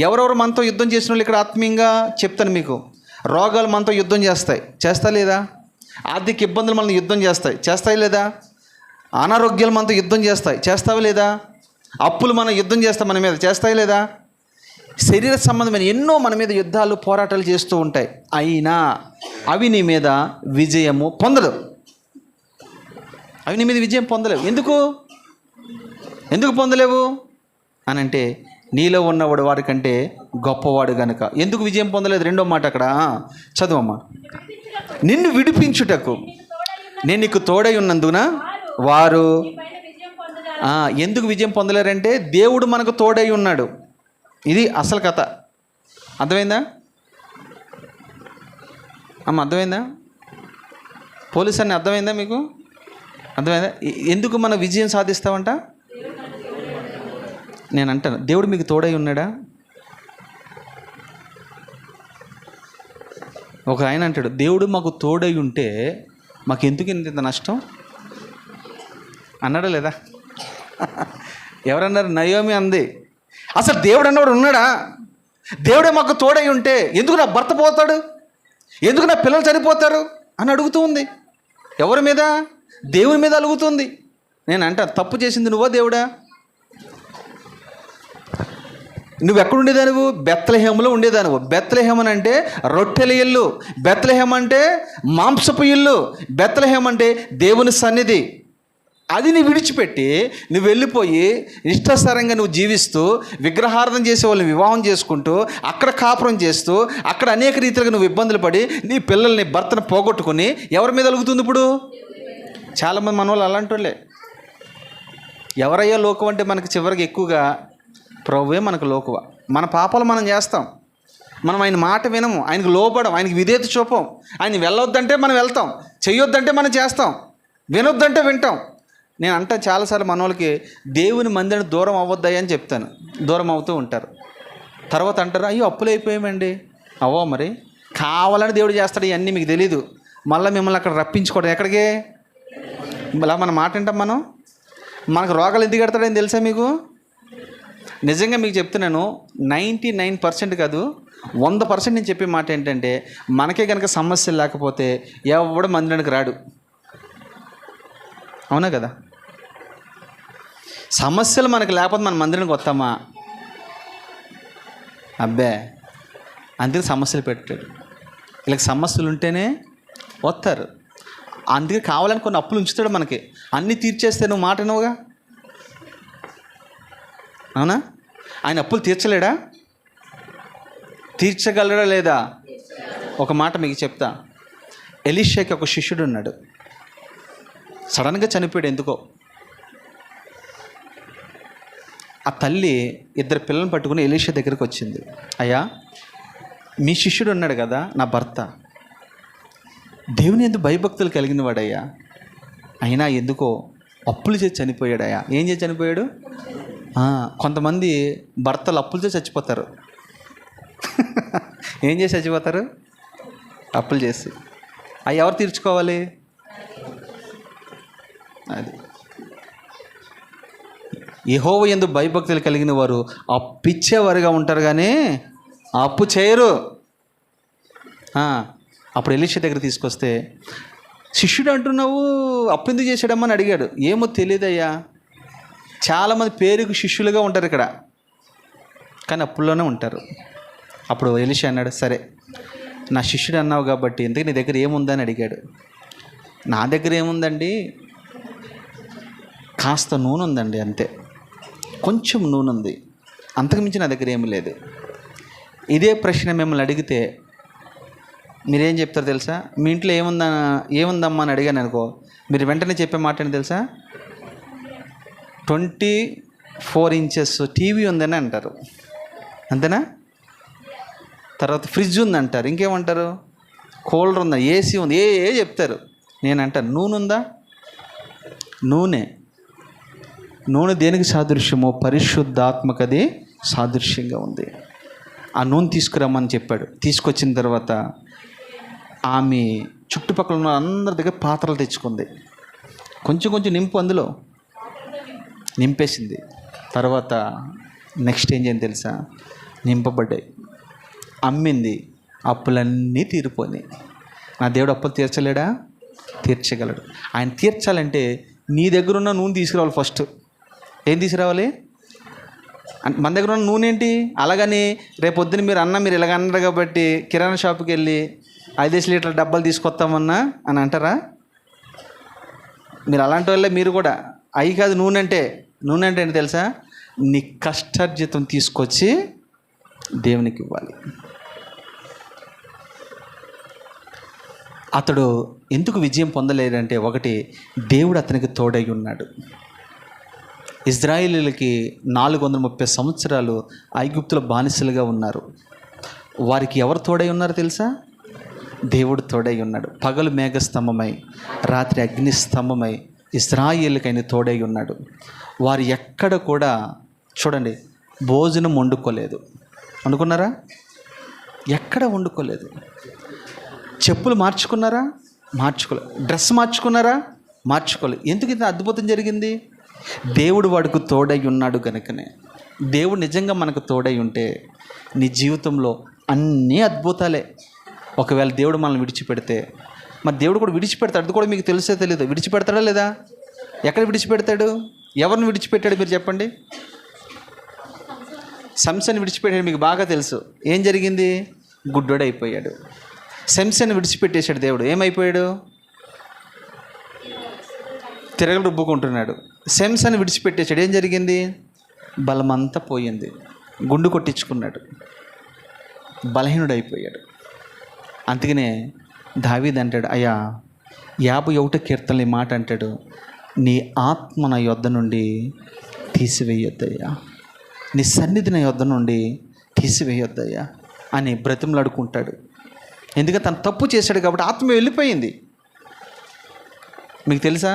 ఎవరెవరు మనతో యుద్ధం చేసిన వాళ్ళు ఇక్కడ ఆత్మీయంగా చెప్తాను మీకు. రోగాలు మనతో యుద్ధం చేస్తా లేదా? ఆర్థిక ఇబ్బందులు మనల్ని యుద్ధం చేస్తాయి లేదా? అనారోగ్యాలు మనతో యుద్ధం చేస్తావా లేదా? అప్పులు మనం యుద్ధం చేస్తాం మన మీద, చేస్తాయి లేదా? శరీర సంబంధమైన ఎన్నో మన మీద యుద్ధాలు పోరాటాలు చేస్తూ ఉంటాయి. అయినా అవి నీ మీద విజయము పొందదు. అవి నీ మీద విజయం పొందలేవు. ఎందుకు పొందలేవు అని అంటే నీలో ఉన్నవాడు వాడికంటే గొప్పవాడు గనుక. ఎందుకు విజయం పొందలేదు? రెండో మాట అక్కడ చదువమ్మా. నిన్ను విడిపించుటకు నేను నీకు తోడై ఉన్నందున వారు ఎందుకు విజయం పొందలేరంటే దేవుడు మనకు తోడై ఉన్నాడు. ఇది అసలు కథ. అర్థమైందా అమ్మ? అర్థమైందా? పోలీస్ అని అర్థమైందా మీకు? అర్థమైందా? ఎందుకు మనం విజయం సాధిస్తామంట? నేను అంటాను, దేవుడు మీకు తోడై ఉన్నాడా? ఒక ఆయన అంటాడు, దేవుడు మాకు తోడై ఉంటే మాకు ఎందుకు ఇంత నష్టం అన్నాడా లేదా? ఎవరన్నారు? నయోమి అంది. అసలు దేవుడు అన్నవాడు ఉన్నాడా? దేవుడే మాకు తోడై ఉంటే ఎందుకు నా భర్త పోతాడు, ఎందుకు నా పిల్లలు చనిపోతారు అని అడుగుతూ ఉంది. ఎవరి మీద? దేవుని మీద అడుగుతుంది. నేను అంటా, తప్పు చేసింది నువ్వా దేవుడా? నువ్వు ఎక్కడుండేదానివు? బెత్లెహేములో ఉండేదానివు. బెత్లెహేమ్ అంటే రొట్టెల ఇల్లు, బెత్లెహేమ్ అంటే మాంసపు ఇల్లు, బెత్లెహేమ్ అంటే దేవుని సన్నిధి. అది నీ విడిచిపెట్టి నువ్వు వెళ్ళిపోయి ఇష్టాసారంగా నువ్వు జీవిస్తూ విగ్రహార్థం చేసే వాళ్ళని వివాహం చేసుకుంటూ అక్కడ కాపురం చేస్తూ అక్కడ అనేక రీతిలుగా నువ్వు ఇబ్బందులు పడి నీ పిల్లల్ని భర్తను పోగొట్టుకుని ఎవరి మీద అలుగుతుంది ఇప్పుడు? చాలామంది మన వాళ్ళు అలాంటి వాళ్ళే. ఎవరయ్యా లోకం అంటే మనకి చివరికి ఎక్కువగా ప్రభువే మనకు లోకువ. మన పాపాలు మనం చేస్తాం, మనం ఆయన మాట వినము, ఆయనకు లోపడం, ఆయనకి విధేయత చూపం. ఆయన వెళ్ళొద్దంటే మనం వెళ్తాం, చెయ్యొద్దంటే మనం చేస్తాం, వినొద్దంటే వింటాం. నేను అంటా చాలాసార్లు మన వాళ్ళకి దేవుని మందిని దూరం అవ్వద్దాయి అని చెప్తాను. దూరం అవుతూ ఉంటారు. తర్వాత అంటారు, అయ్యో అప్పులు అయిపోయామండి. అవ్వ మరి కావాలని దేవుడు చేస్తాడు, ఇవన్నీ మీకు తెలీదు. మళ్ళీ మిమ్మల్ని అక్కడ రప్పించుకోవడం ఎక్కడికి? ఇలా మన మాట వింటాం మనం. మనకు రోగాలు ఎందుకు కడతాడని తెలుసా మీకు? నిజంగా మీకు చెప్తున్నాను, 99% కాదు 100% నేను చెప్పే మాట ఏంటంటే, మనకే కనుక సమస్యలు లేకపోతే ఎవడు మందిరానికి రాడు. అవునా కదా? సమస్యలు మనకు లేకపోతే మన మందిరానికి వస్తామా? అబ్బే, అందుకే సమస్యలు పెట్టాడు. వీళ్ళకి సమస్యలు ఉంటేనే వస్తారు. అందుకే కావాలని కొన్ని అప్పులు ఉంచుతాడు మనకి. అన్నీ తీర్చేస్తే నువ్వు మాట వినవుగా. అవునా? ఆయన అప్పులు తీర్చలేడా? తీర్చగలడా లేదా? ఒక మాట మీకు చెప్తా. ఎలీషాకి ఒక శిష్యుడు ఉన్నాడు. సడన్గా చనిపోయాడు ఎందుకో. ఆ తల్లి 2 పిల్లలను పట్టుకుని ఎలీషా దగ్గరికి వచ్చింది. అయ్యా, మీ శిష్యుడు ఉన్నాడు కదా, నా భర్త దేవుని ఎందుకు భయభక్తులు కలిగిన వాడయ్యా, అయినా ఎందుకో అప్పులు చేసి చనిపోయాడయ్యా. ఏం చేసి చనిపోయాడు? కొంతమంది భర్తలు అప్పులు చేసి చచ్చిపోతారు. ఏం చేసి చచ్చిపోతారు? అప్పులు చేసి. అవి ఎవరు తీర్చుకోవాలి? అది యెహోవా యందు భయభక్తులు కలిగిన వారు అప్పిచ్చేవారుగా ఉంటారు, కానీ అప్పు చేయరు. అప్పుడు ఎలీషా దగ్గర తీసుకొస్తే, శిష్యుడు అంటున్నావు, అప్పు ఎందుకు చేశాడమ్మా అని అడిగాడు. ఏమో తెలియదయ్యా, చాలామంది పేరుకు శిష్యులుగా ఉంటారు ఇక్కడ, కానీ అప్పుల్లోనే ఉంటారు. అప్పుడు ఎలీషా అన్నాడు, సరే నా శిష్యుడు అన్నావు కాబట్టి ఎందుకు నీ దగ్గర ఏముందని అడిగాడు. నా దగ్గర ఏముందండి, కాస్త నూనె ఉందండి, అంతే, కొంచెం నూనె ఉంది, అంతకుమించి నా దగ్గర ఏమీ లేదు. ఇదే ప్రశ్న మిమ్మల్ని అడిగితే మీరేం చెప్తారు తెలుసా? మీ ఇంట్లో ఏముందమ్మా అని అడిగాను అనుకో, మీరు వెంటనే చెప్పే మాట ఏంటి తెలుసా? 24 ఇంచెస్ టీవీ ఉందని అంటారు, అంతేనా? తర్వాత ఫ్రిడ్జ్ ఉందంటారు, ఇంకేమంటారు? కూలర్ ఉందా, ఏసీ ఉంది, ఏ చెప్తారు. నేనంటాను, నూనె ఉందా? నూనె దేనికి సాదృశ్యమో పరిశుద్ధాత్మకది సాదృశ్యంగా ఉంది. ఆ నూనె తీసుకురమ్మని చెప్పాడు. తీసుకొచ్చిన తర్వాత ఆమె చుట్టుపక్కల ఉన్న అందరి దగ్గర పాత్రలు తెచ్చుకుంది. కొంచెం నింపు, అందులో నింపేసింది. తర్వాత నెక్స్ట్ ఏం చేయండి తెలుసా? నింపబడ్డాయి, అమ్మింది, అప్పులన్నీ తీరిపోయినాయి. నా దేవుడు అప్పులు తీర్చలేడా? తీర్చగలడు. ఆయన తీర్చాలంటే నీ దగ్గర ఉన్న నూనె తీసుకురావాలి. ఫస్ట్ ఏం తీసుకురావాలి? మన దగ్గర ఉన్న నూనె ఏంటి? అలాగని రేపొద్దున మీరు ఇలాగ అన్నారు కాబట్టి కిరాణా షాప్కి వెళ్ళి 5 లీటర్ల డబ్బాలు తీసుకొస్తామన్నా అని అంటారా? మీరు అలాంటి వాళ్ళే. మీరు కూడా అవి కాదు, నూనె అంటే ఏంటి తెలుసా? నీ కష్టార్జితం తీసుకొచ్చి దేవునికి ఇవ్వాలి. అతడు ఎందుకు విజయం పొందలేదంటే, ఒకటి, దేవుడు అతనికి తోడై ఉన్నాడు. ఇజ్రాయేలీలకి 430 సంవత్సరాలు ఐగుప్తులో బానిసలుగా ఉన్నారు. వారికి ఎవరు తోడై ఉన్నారు తెలుసా? దేవుడు తోడై ఉన్నాడు. పగలు మేఘస్తంభమై, రాత్రి అగ్నిస్తంభమై ఇజ్రాయేలుకైనా తోడై ఉన్నాడు. వారు ఎక్కడ కూడా చూడండి భోజనం వండుకోలేదు. వండుకున్నారా? ఎక్కడ వండుకోలేదు. చెప్పులు మార్చుకున్నారా? మార్చుకోలే. డ్రెస్ మార్చుకున్నారా? మార్చుకోలేదు. ఎందుకు ఇంత అద్భుతం జరిగింది? దేవుడు వాడికి తోడై ఉన్నాడు కనుకనే. దేవుడు నిజంగా మనకు తోడై ఉంటే నీ జీవితంలో అన్నీ అద్భుతాలే. ఒకవేళ దేవుడు మనల్ని విడిచిపెడితే, మరి దేవుడు కూడా విడిచిపెడతాడు. అది కూడా మీకు తెలిసే తెలియదు. విడిచిపెడతాడా లేదా? ఎక్కడ విడిచిపెడతాడు? ఎవరిని విడిచిపెట్టాడు మీరు చెప్పండి? సంసోన్ని విడిచిపెట్టాడు, మీకు బాగా తెలుసు. ఏం జరిగింది? గుడ్డోడు అయిపోయాడు. సంసోన్ని విడిచిపెట్టేశాడు దేవుడు, ఏమైపోయాడు? తిరగలు రుబ్బుకుంటున్నాడు. సంసోన్ని విడిచిపెట్టేశాడు, ఏం జరిగింది? బలమంతా పోయింది. గుండు కొట్టించుకున్నాడు, బలహీనుడైపోయాడు. అందుకనే దావీదు అంటాడు, అయ్యా 51 కీర్తనలు ఈ మాట అంటాడు, నీ ఆత్మ నా యొద్ద నుండి తీసివేయొద్దయ్యా, నీ సన్నిధి నా యొద్ద నుండి తీసివేయొద్దయ్యా అని బ్రతిమలాడుకుంటాడు. ఎందుకంటే తను తప్పు చేశాడు కాబట్టి ఆత్మ వెళ్ళిపోయింది. మీకు తెలుసా,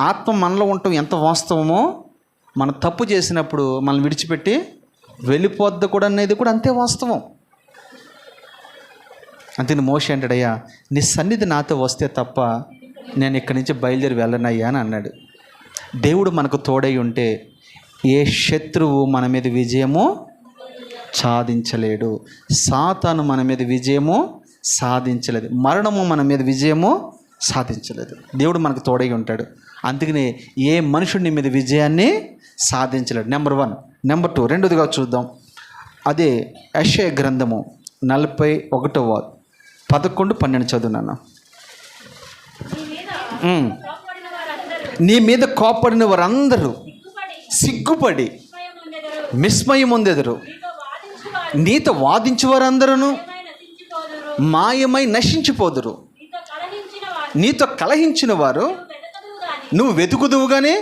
ఆత్మ మనలో ఉండటం ఎంత వాస్తవమో, మనం తప్పు చేసినప్పుడు మనల్ని విడిచిపెట్టి వెళ్ళిపోద్ది కూడా అనేది కూడా అంతే వాస్తవం. అంతే మోషే అంటాడయ్యా, నీ సన్నిధి నాతో వస్తే తప్ప నేను ఇక్కడి నుంచి బయలుదేరి వెళ్ళనయ్యా అని అన్నాడు. దేవుడు మనకు తోడై ఉంటే ఏ శత్రువు మన మీద విజయము సాధించలేడు. సాతాను మన మీద విజయము సాధించలేదు. మరణము మన మీద విజయము సాధించలేదు. దేవుడు మనకు తోడై ఉంటాడు. అందుకని ఏ మనుషుడి మీద విజయాన్ని సాధించలేడు. నెంబర్ 1. నెంబర్ 2, రెండోదిగా చూద్దాం. అదే యెషయా గ్రంథము 41, 11, 12 చదువునాను. నీ మీద కోపడిన వారందరూ సిగ్గుపడి విస్మయం పొందెదరు. నీతో వాదించు వారందరూ మాయమై నశించిపోదురు. నీతో కలహించిన వారు నువ్వు వెతుకుదువు కానీ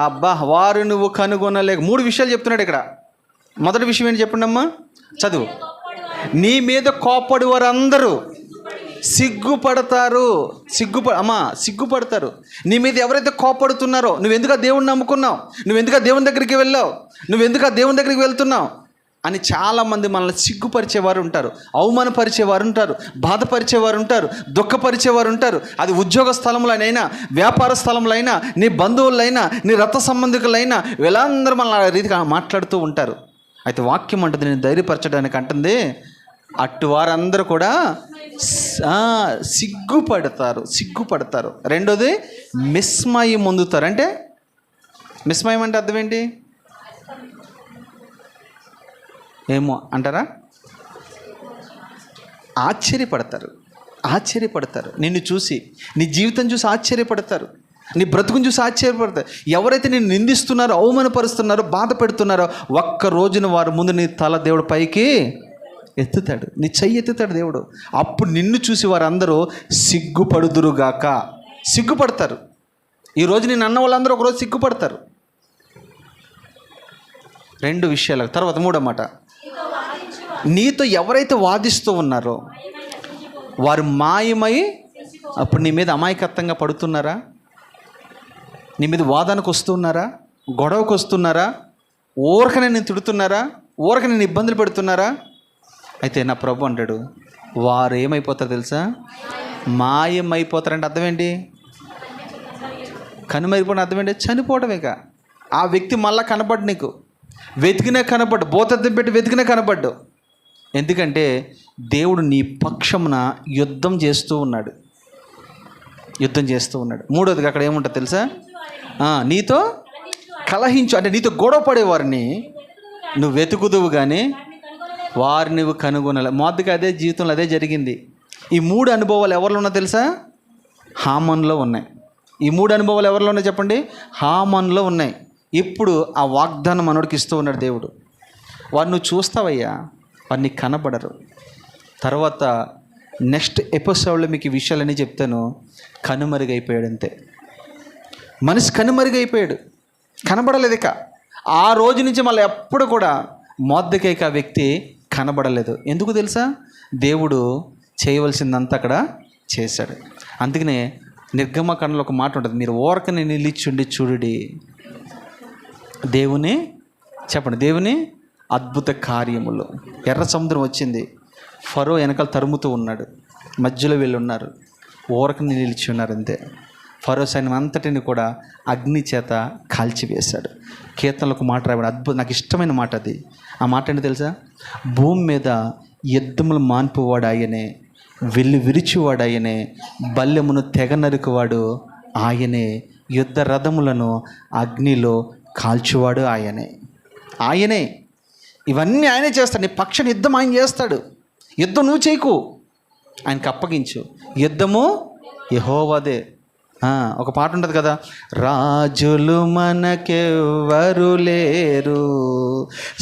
అబ్బా వారు నువ్వు కనుగొనలేక. 3 విషయాలు చెప్తున్నాడు ఇక్కడ. మొదటి విషయం ఏంటి చెప్పండి అమ్మా, చదువు. నీ మీద కోపడి వారందరూ సిగ్గుపడతారు. సిగ్గుపడతారు. నీ మీద ఎవరైతే కోపడుతున్నారో, నువ్వెందుకు ఆ దేవుడిని నమ్ముకున్నావు, నువ్వెందుకు ఆ దేవుని దగ్గరికి వెళ్ళావు, నువ్వెందుకు ఆ దేవుని దగ్గరికి వెళ్తున్నావు అని చాలామంది మనల్ని సిగ్గుపరిచేవారు ఉంటారు, అవమానపరిచేవారు ఉంటారు, బాధపరిచేవారు ఉంటారు, దుఃఖపరిచేవారు ఉంటారు. అది ఉద్యోగ స్థలంలోనైనా, వ్యాపార స్థలంలో, నీ బంధువులైనా, నీ రక్త సంబంధికులైనా, వీళ్ళందరూ మనల్ని ఆ రీతిగా మాట్లాడుతూ ఉంటారు. అయితే వాక్యం అంటుంది, నేను ధైర్యపరచడానికి అంటుంది, అటు వారందరూ కూడా సిగ్గుపడతారు. రెండోది విస్మయం పొందుతారు. అంటే విస్మయం అంటే అర్థం ఏంటి? ఏమో అంటారా? ఆశ్చర్యపడతారు. నిన్ను చూసి, నీ జీవితం చూసి ఆశ్చర్యపడతారు, నీ బ్రతుకుని చూసి ఆశ్చర్యపడతారు. ఎవరైతే నిన్ను నిందిస్తున్నారో, అవమానపరుస్తున్నారో, బాధ పెడుతున్నారో, ఒక్క రోజున వారి ముందు నీ తల దేవుడు పైకి ఎత్తుతాడు, నీ చెయ్యి ఎత్తుతాడు దేవుడు. అప్పుడు నిన్ను చూసి వారందరూ సిగ్గుపడతారు. ఈరోజు నేను అన్న వాళ్ళందరూ ఒకరోజు సిగ్గుపడతారు. 2 విషయాలు. తర్వాత 3వ మాట, నీతో ఎవరైతే వాదిస్తూ ఉన్నారో వారు మాయమై. అప్పుడు నీ మీద అమాయకత్వంగా పడుతున్నారా? నీ మీద వాదనకు వస్తున్నారా? గొడవకు వస్తున్నారా? ఊరకనే నేను తిడుతున్నారా? ఊరకనే నేను ఇబ్బందులు పెడుతున్నారా? అయితే నా ప్రభు అంటాడు, వారు ఏమైపోతారు తెలుసా? మాయమైపోతారంటే అర్థం ఏంటి? కనుమరిపోవడం అర్థం ఏంటి? చనిపోవడమేగా. ఆ వ్యక్తి మళ్ళా కనపడ్డు, నీకు వెతికినా కనపడ్డు, భూతత్వం పెట్టి వెతికినా కనపడ్డు. ఎందుకంటే దేవుడు నీ పక్షమున యుద్ధం చేస్తూ ఉన్నాడు. 3వదిగా అక్కడ ఏముంటుంది తెలుసా? నీతో కలహించు, అంటే నీతో గొడవ పడేవారిని నువ్వు వెతుకుదువు కానీ వారిని నువ్వు కనుగొనలే. మొదటిగా అదే జీవితంలో అదే జరిగింది. ఈ 3 అనుభవాలు ఎవరిలో ఉన్నా తెలుసా? హామానులో ఉన్నాయి. ఈ 3 అనుభవాలు ఎవరిలో ఉన్నాయి చెప్పండి? హామానులో ఉన్నాయి. ఇప్పుడు ఆ వాగ్దానం మనోడికి ఇస్తూ ఉన్నాడు దేవుడు. వారిని నువ్వు చూస్తావయ్యా, వారిని కనబడరు. తర్వాత నెక్స్ట్ ఎపిసోడ్లో మీకు ఈ విషయాలన్నీ చెప్తాను. కనుమరుగైపోయాడు, అంతే. మనిషి కనుమరుగైపోయాడు, కనబడలేదు ఇక. ఆ రోజు నుంచి మళ్ళీ ఎప్పుడు కూడా మొర్దెకైకి ఆ వ్యక్తి కనబడలేదు. ఎందుకు తెలుసా? దేవుడు చేయవలసిందంతా అక్కడ చేశాడు. అందుకనే నిర్గమకాండలో ఒక మాట ఉంటుంది, మీరు ఓరకని నిలిచుండి చూడుడి దేవుని అద్భుత కార్యములు. ఎర్ర సముద్రం వచ్చింది, ఫరో వెనకాల తరుముతూ ఉన్నాడు. మధ్యలో వీళ్ళు ఉన్నారు, ఊరకని నిలిచి ఉన్నారు అంతే. ఫరో సైన్యం అంతటిని కూడా అగ్ని చేత కాల్చివేశాడు. కీర్తనలో ఒక మాట రాయబడి అద్భుతం, నాకు ఇష్టమైన మాట అది. ఆ మాట ఏంటో తెలుసా? భూమి మీద యుద్ధములు మాన్పువాడు ఆయనే, వెళ్ళి విరిచివాడు ఆయనే, బల్లెమును తెగ నరుకువాడు ఆయనే, యుద్ధ రథములను అగ్నిలో కాల్చువాడు ఆయనే. ఆయనే ఇవన్నీ ఆయనే చేస్తాడు. నీ పక్షాన యుద్ధం ఆయన చేస్తాడు. యుద్ధం నువ్వు చేయకు, ఆయనకు అప్పగించు. యుద్ధము యెహోవాదే. ఒక పాట ఉంటుంది కదా, రాజులు మనకెవ్వరు లేరు,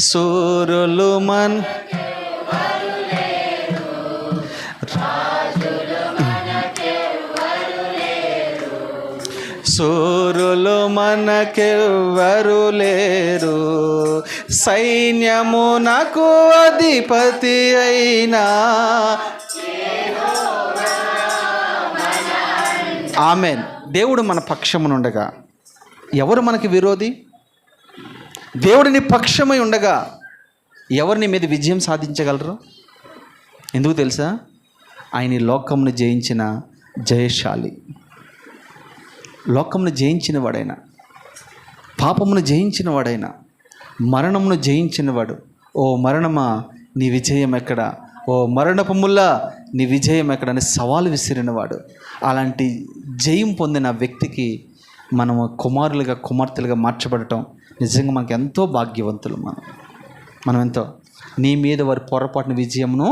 సూరులు సూరులు మనకెవ్వరు లేరు, సైన్యమునకు అధిపతి అయినా ఆమెన్. దేవుడు మన పక్షమునుండగా ఎవరు మనకి విరోధి? దేవుడిని పక్షమై ఉండగా ఎవరిని మీద విజయం సాధించగలరు? ఎందుకు తెలుసా? ఆయన లోకమును జయించిన జయశాలి, లోకమును జయించిన వాడైనా, పాపమును జయించిన వాడైనా, మరణమును జయించిన వాడు. ఓ మరణమా నీ విజయం ఎక్కడ, ఓ మరణపు ముల్లా నీ విజయం ఎక్కడని సవాలు విసిరినవాడు. అలాంటి జయం పొందిన వ్యక్తికి మనము కుమారులుగా కుమార్తెలుగా మార్చబడటం నిజంగా మనకు ఎంతో భాగ్యవంతులు. మనం ఎంతో. నీ మీద వారి పొరపాటున విజయమును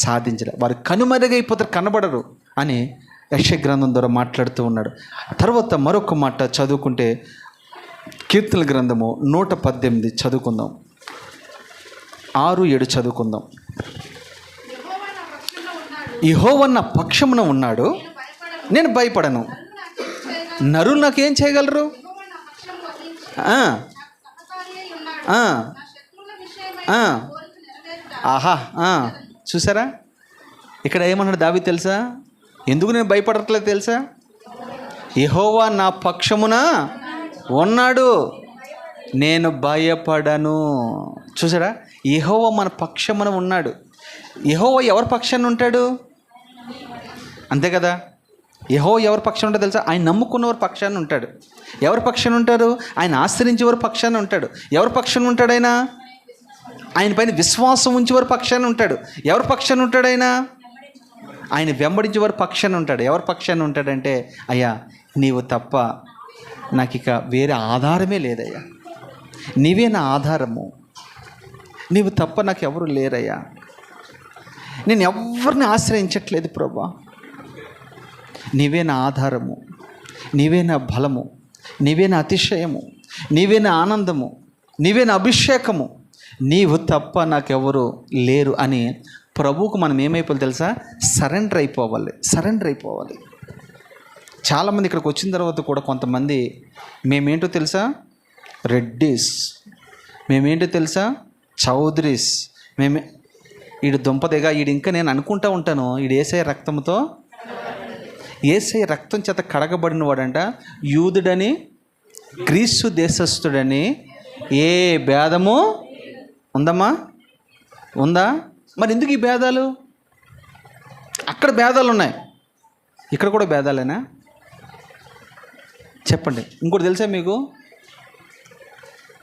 సాధించడం, వారు కనుమరుగైపోతారు, కనబడరు అని యెషయా గ్రంథం ద్వారా మాట్లాడుతూ ఉన్నాడు. తర్వాత మరొక మాట చదువుకుంటే కీర్తనల గ్రంథము 118 చదువుకుందాం, 6-7 చదువుకుందాం. యెహోవా నా పక్షమున ఉన్నాడు, నేను భయపడను. నరులు నాకేం చేయగలరు? ఆహా, చూసారా? ఇక్కడ ఏమన్నాడు దావీదు తెలుసా? ఎందుకు నేను భయపడట్లేదు తెలుసా? యెహోవా నా పక్షమున ఉన్నాడు, నేను భయపడను. చూసారా? యెహోవా మన పక్షమున ఉన్నాడు. యెహోవా ఎవరి పక్షాన ఉంటాడు? అంతే కదా. యెహోవా ఎవరి పక్షాన ఉంటాడు తెలుసా? ఆయన నమ్ముకున్నవారి పక్షాన ఉంటాడు. ఎవరి పక్షాన ఉంటాడు? ఆయన ఆశ్రయించేవారి పక్షాన ఉంటాడు. ఎవరి పక్షాన ఉంటాడు? ఆయన పైన విశ్వాసం ఉంచేవారి పక్షాన ఉంటాడు. ఎవరి పక్షాన ఉంటాడు? ఆయన వెంబడించేవారి పక్షాన ఉంటాడు. ఎవరి పక్షాన ఉంటాడంటే, అయ్యా నీవు తప్ప నాకు ఇక వేరే ఆధారమే లేదయ్యా, నీవే నా ఆధారము, నీవు తప్ప నాకు ఎవరు లేరయ్యా, నేను ఎవరిని ఆశ్రయించట్లేదు ప్రభా, నీవే నా ఆధారము, నీవే నా బలము, నీవే నా అతిశయము, నీవే నా ఆనందము, నీవే నా అభిషేకము, నీవు తప్ప నాకెవరు లేరు అని ప్రభువుకు మనం ఏమైపోవాలి తెలుసా? సరెండర్ అయిపోవాలి. చాలామంది ఇక్కడికి వచ్చిన తర్వాత కూడా కొంతమంది మేమేంటో తెలుసా? రెడ్డిస్, మేమేంటో తెలుసా? చౌదరీస్, ఈడు దుంపదేగా, ఈడు ఇంకా నేను అనుకుంటూ ఉంటాను, ఈడు యేసయ్య రక్తంతో, యేసయ్య రక్తం చేత కడగబడిన వాడంట. యూదుడని గ్రీసు దేశస్థుడని ఏ భేదము ఉందమ్మా? ఉందా? మరి ఎందుకు ఈ భేదాలు? అక్కడ భేదాలు ఉన్నాయి, ఇక్కడ కూడా భేదాలేనా? చెప్పండి. ఇంకోటి తెలుసా మీకు?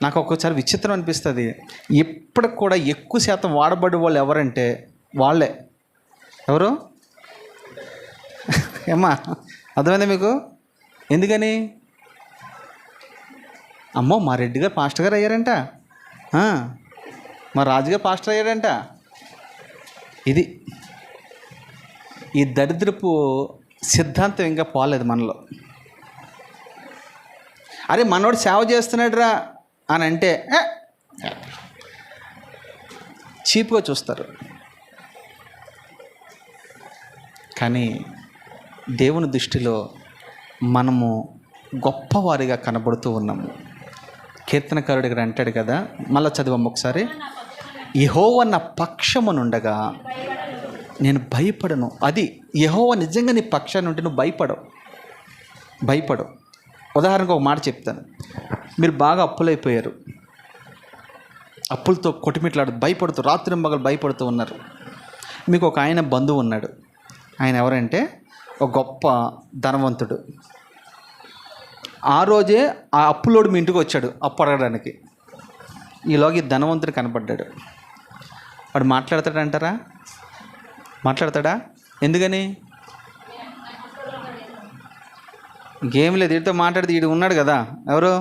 నాకు ఒక్కొక్కసారి విచిత్రం అనిపిస్తుంది. ఇప్పటికి కూడా ఎక్కువ శాతం వాడబడే వాళ్ళు ఎవరంటే వాళ్ళే. ఎవరు? ఏమ్మా అర్థమైందా మీకు? ఎందుకని? అమ్మో మా రెడ్డి గారు పాస్టర్ గారు అయ్యారంట, మా రాజుగారు పాస్టర్ అయ్యాడంట. ఇది ఈ దరిద్రపు సిద్ధాంతం ఇంకా పోలేదు మనలో. అరే మనోడు సేవ చేస్తున్నాడు రా అని అంటే చీప్గా చూస్తారు. కానీ దేవుని దృష్టిలో మనము గొప్పవారిగా కనబడుతూ ఉన్నాము. కీర్తనకారుడు ఇక్కడ అంటాడు కదా, మళ్ళీ చదివాము ఒకసారి, యెహోవా నా పక్షమునుండగా నేను భయపడను. అది యెహోవా నిజంగా నీ పక్షాన్ని ఉంటే నువ్వు భయపడవు. ఉదాహరణకు ఒక మాట చెప్తాను. మీరు బాగా అప్పులైపోయారు, అప్పులతో కొట్టుమిట్లాడు భయపడుతూ రాత్రి మగలు భయపడుతూ ఉన్నారు. మీకు ఒక ఆయన బంధువు ఉన్నాడు, ఆయన ఎవరంటే ఒక గొప్ప ధనవంతుడు. ఆ రోజే ఆ అప్పులోడు మీ ఇంటికి వచ్చాడు అప్పు అడగడానికి. ఈలోగా ఈ ధనవంతుడు కనపడ్డాడు. వాడు మాట్లాడతాడంటారా? మాట్లాడతాడా? ఎందుకని? ఇంకేం లేదు, వీడితో మాట్లాడితే వీడు ఉన్నాడు కదా. ఎవరు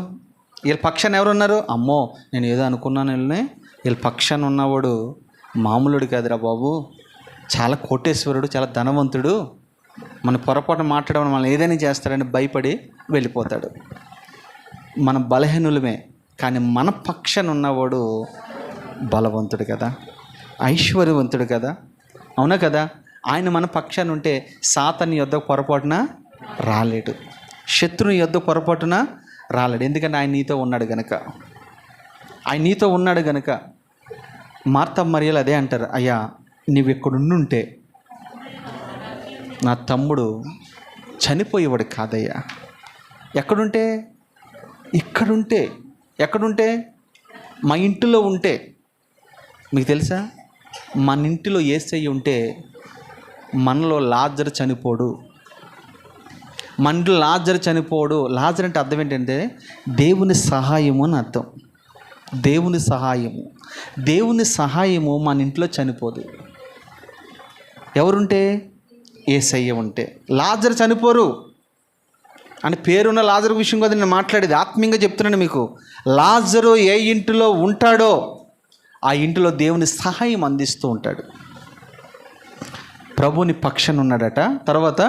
వీళ్ళ పక్షాన్ని ఎవరు ఉన్నారు? అమ్మో నేను ఏదో అనుకున్నాను, వీళ్ళ పక్షాన్ని ఉన్నవాడు మామూలుడు కాదురా బాబు, చాలా కోటేశ్వరుడు, చాలా ధనవంతుడు, మన పొరపాటు మాట్లాడడం మనం ఏదైనా చేస్తాడని భయపడి వెళ్ళిపోతాడు. మన బలహీనులమే, కానీ మన పక్షాన్ని ఉన్నవాడు బలవంతుడు కదా, ఐశ్వర్యవంతుడు కదా, అవునా కదా? ఆయన మన పక్షాన్ని ఉంటే సాతాను యొద్ద పొరపాటున రాలేడు, శత్రుని యొద్ద పొరపాటున రాలేడు. ఎందుకంటే ఆయన నీతో ఉన్నాడు గనక. ఆయన నీతో ఉన్నాడు గనక మార్తా మరియలు అదే అంటారు, అయ్యా నువ్వు ఇక్కడుండుంటే నా తమ్ముడు చనిపోయేవాడు కాదయ్యా. ఎక్కడుంటే? ఇక్కడుంటే. ఎక్కడుంటే? మా ఇంటిలో ఉంటే. మీకు తెలుసా, మన ఇంటిలో యేసయ్య ఉంటే మనలో లాజరు చనిపోడు. మన ఇంట్లో లాజరు చనిపోడు. లాజరు అంటే అర్థం ఏంటంటే దేవుని సహాయము అని అర్థం. దేవుని సహాయము. దేవుని సహాయము మన ఇంట్లో చనిపోదు. ఎవరుంటే? యేసయ్య ఉంటే. లాజరు చనిపోరు అని పేరున్న లాజరు విషయం కదా నేను మాట్లాడేది. ఆత్మీయంగా చెప్తున్నాను మీకు. లాజరు ఏ ఇంటిలో ఉంటాడో ఆ ఇంటిలో దేవుని సహాయం అందిస్తూ ఉంటాడు. ప్రభుని పక్షాన ఉన్నాడట. తర్వాత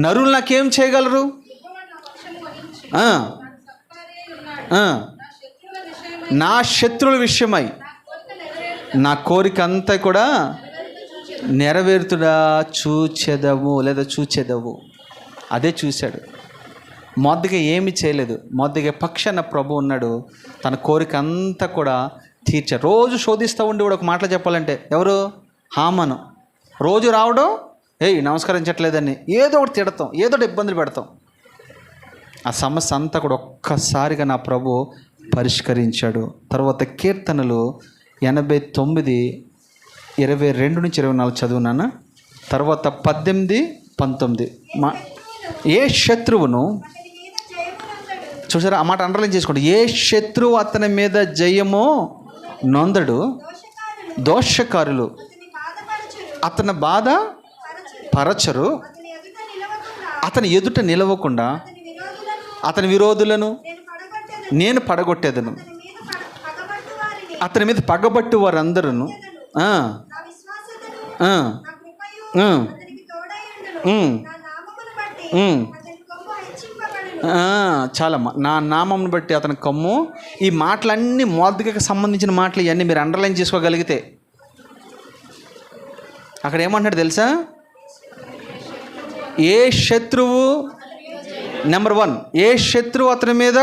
నరులు నాకేం చేయగలరు? నా శత్రువుల విషయమై నా కోరిక అంతా కూడా నెరవేరుతుడా చూచెదవు, లేదా చూచెదవు. అదే చూశాడు. మొదటిగా ఏమి చేయలేదు. మొదటిగా పక్షాన ప్రభు ఉన్నాడు. తన కోరిక అంతా కూడా తీర్చాడు. రోజు శోధిస్తూ ఉండి కూడా ఒక మాటలు చెప్పాలంటే ఎవరు? హామాను. రోజు రావడం, నమస్కరించట్లేదని ఏదో ఒకటి తిడతాం, ఏదో ఒకటి ఇబ్బందులు పెడతాం. ఆ సమస్య అంతా కూడా ఒక్కసారిగా నా ప్రభు పరిష్కరించాడు. తర్వాత కీర్తనలు 89, 22-24 చదువునాను. తర్వాత 18, 19 ఏ శత్రువును చూసారా? ఆ మాట అండర్లైన్ చేసుకోండి. ఏ శత్రువు అతని మీద జయమో నొందడు, దోషకారులు అతని బాధ పరచరు, అతని ఎదుట నిలవకుండా అతని విరోధులను నేను పడగొట్టేదను, అతని మీద పగబట్టు వారందరూ చాలమ్మా, నా నామంను బట్టి అతని కమ్ము. ఈ మాటలన్నీ మొదటికి సంబంధించిన మాటలు ఇవన్నీ మీరు అండర్లైన్ చేసుకోగలిగితే అక్కడ ఏమంటాడు తెలుసా? ఏ శత్రువు నెంబర్ 1, ఏ శత్రువు అతని మీద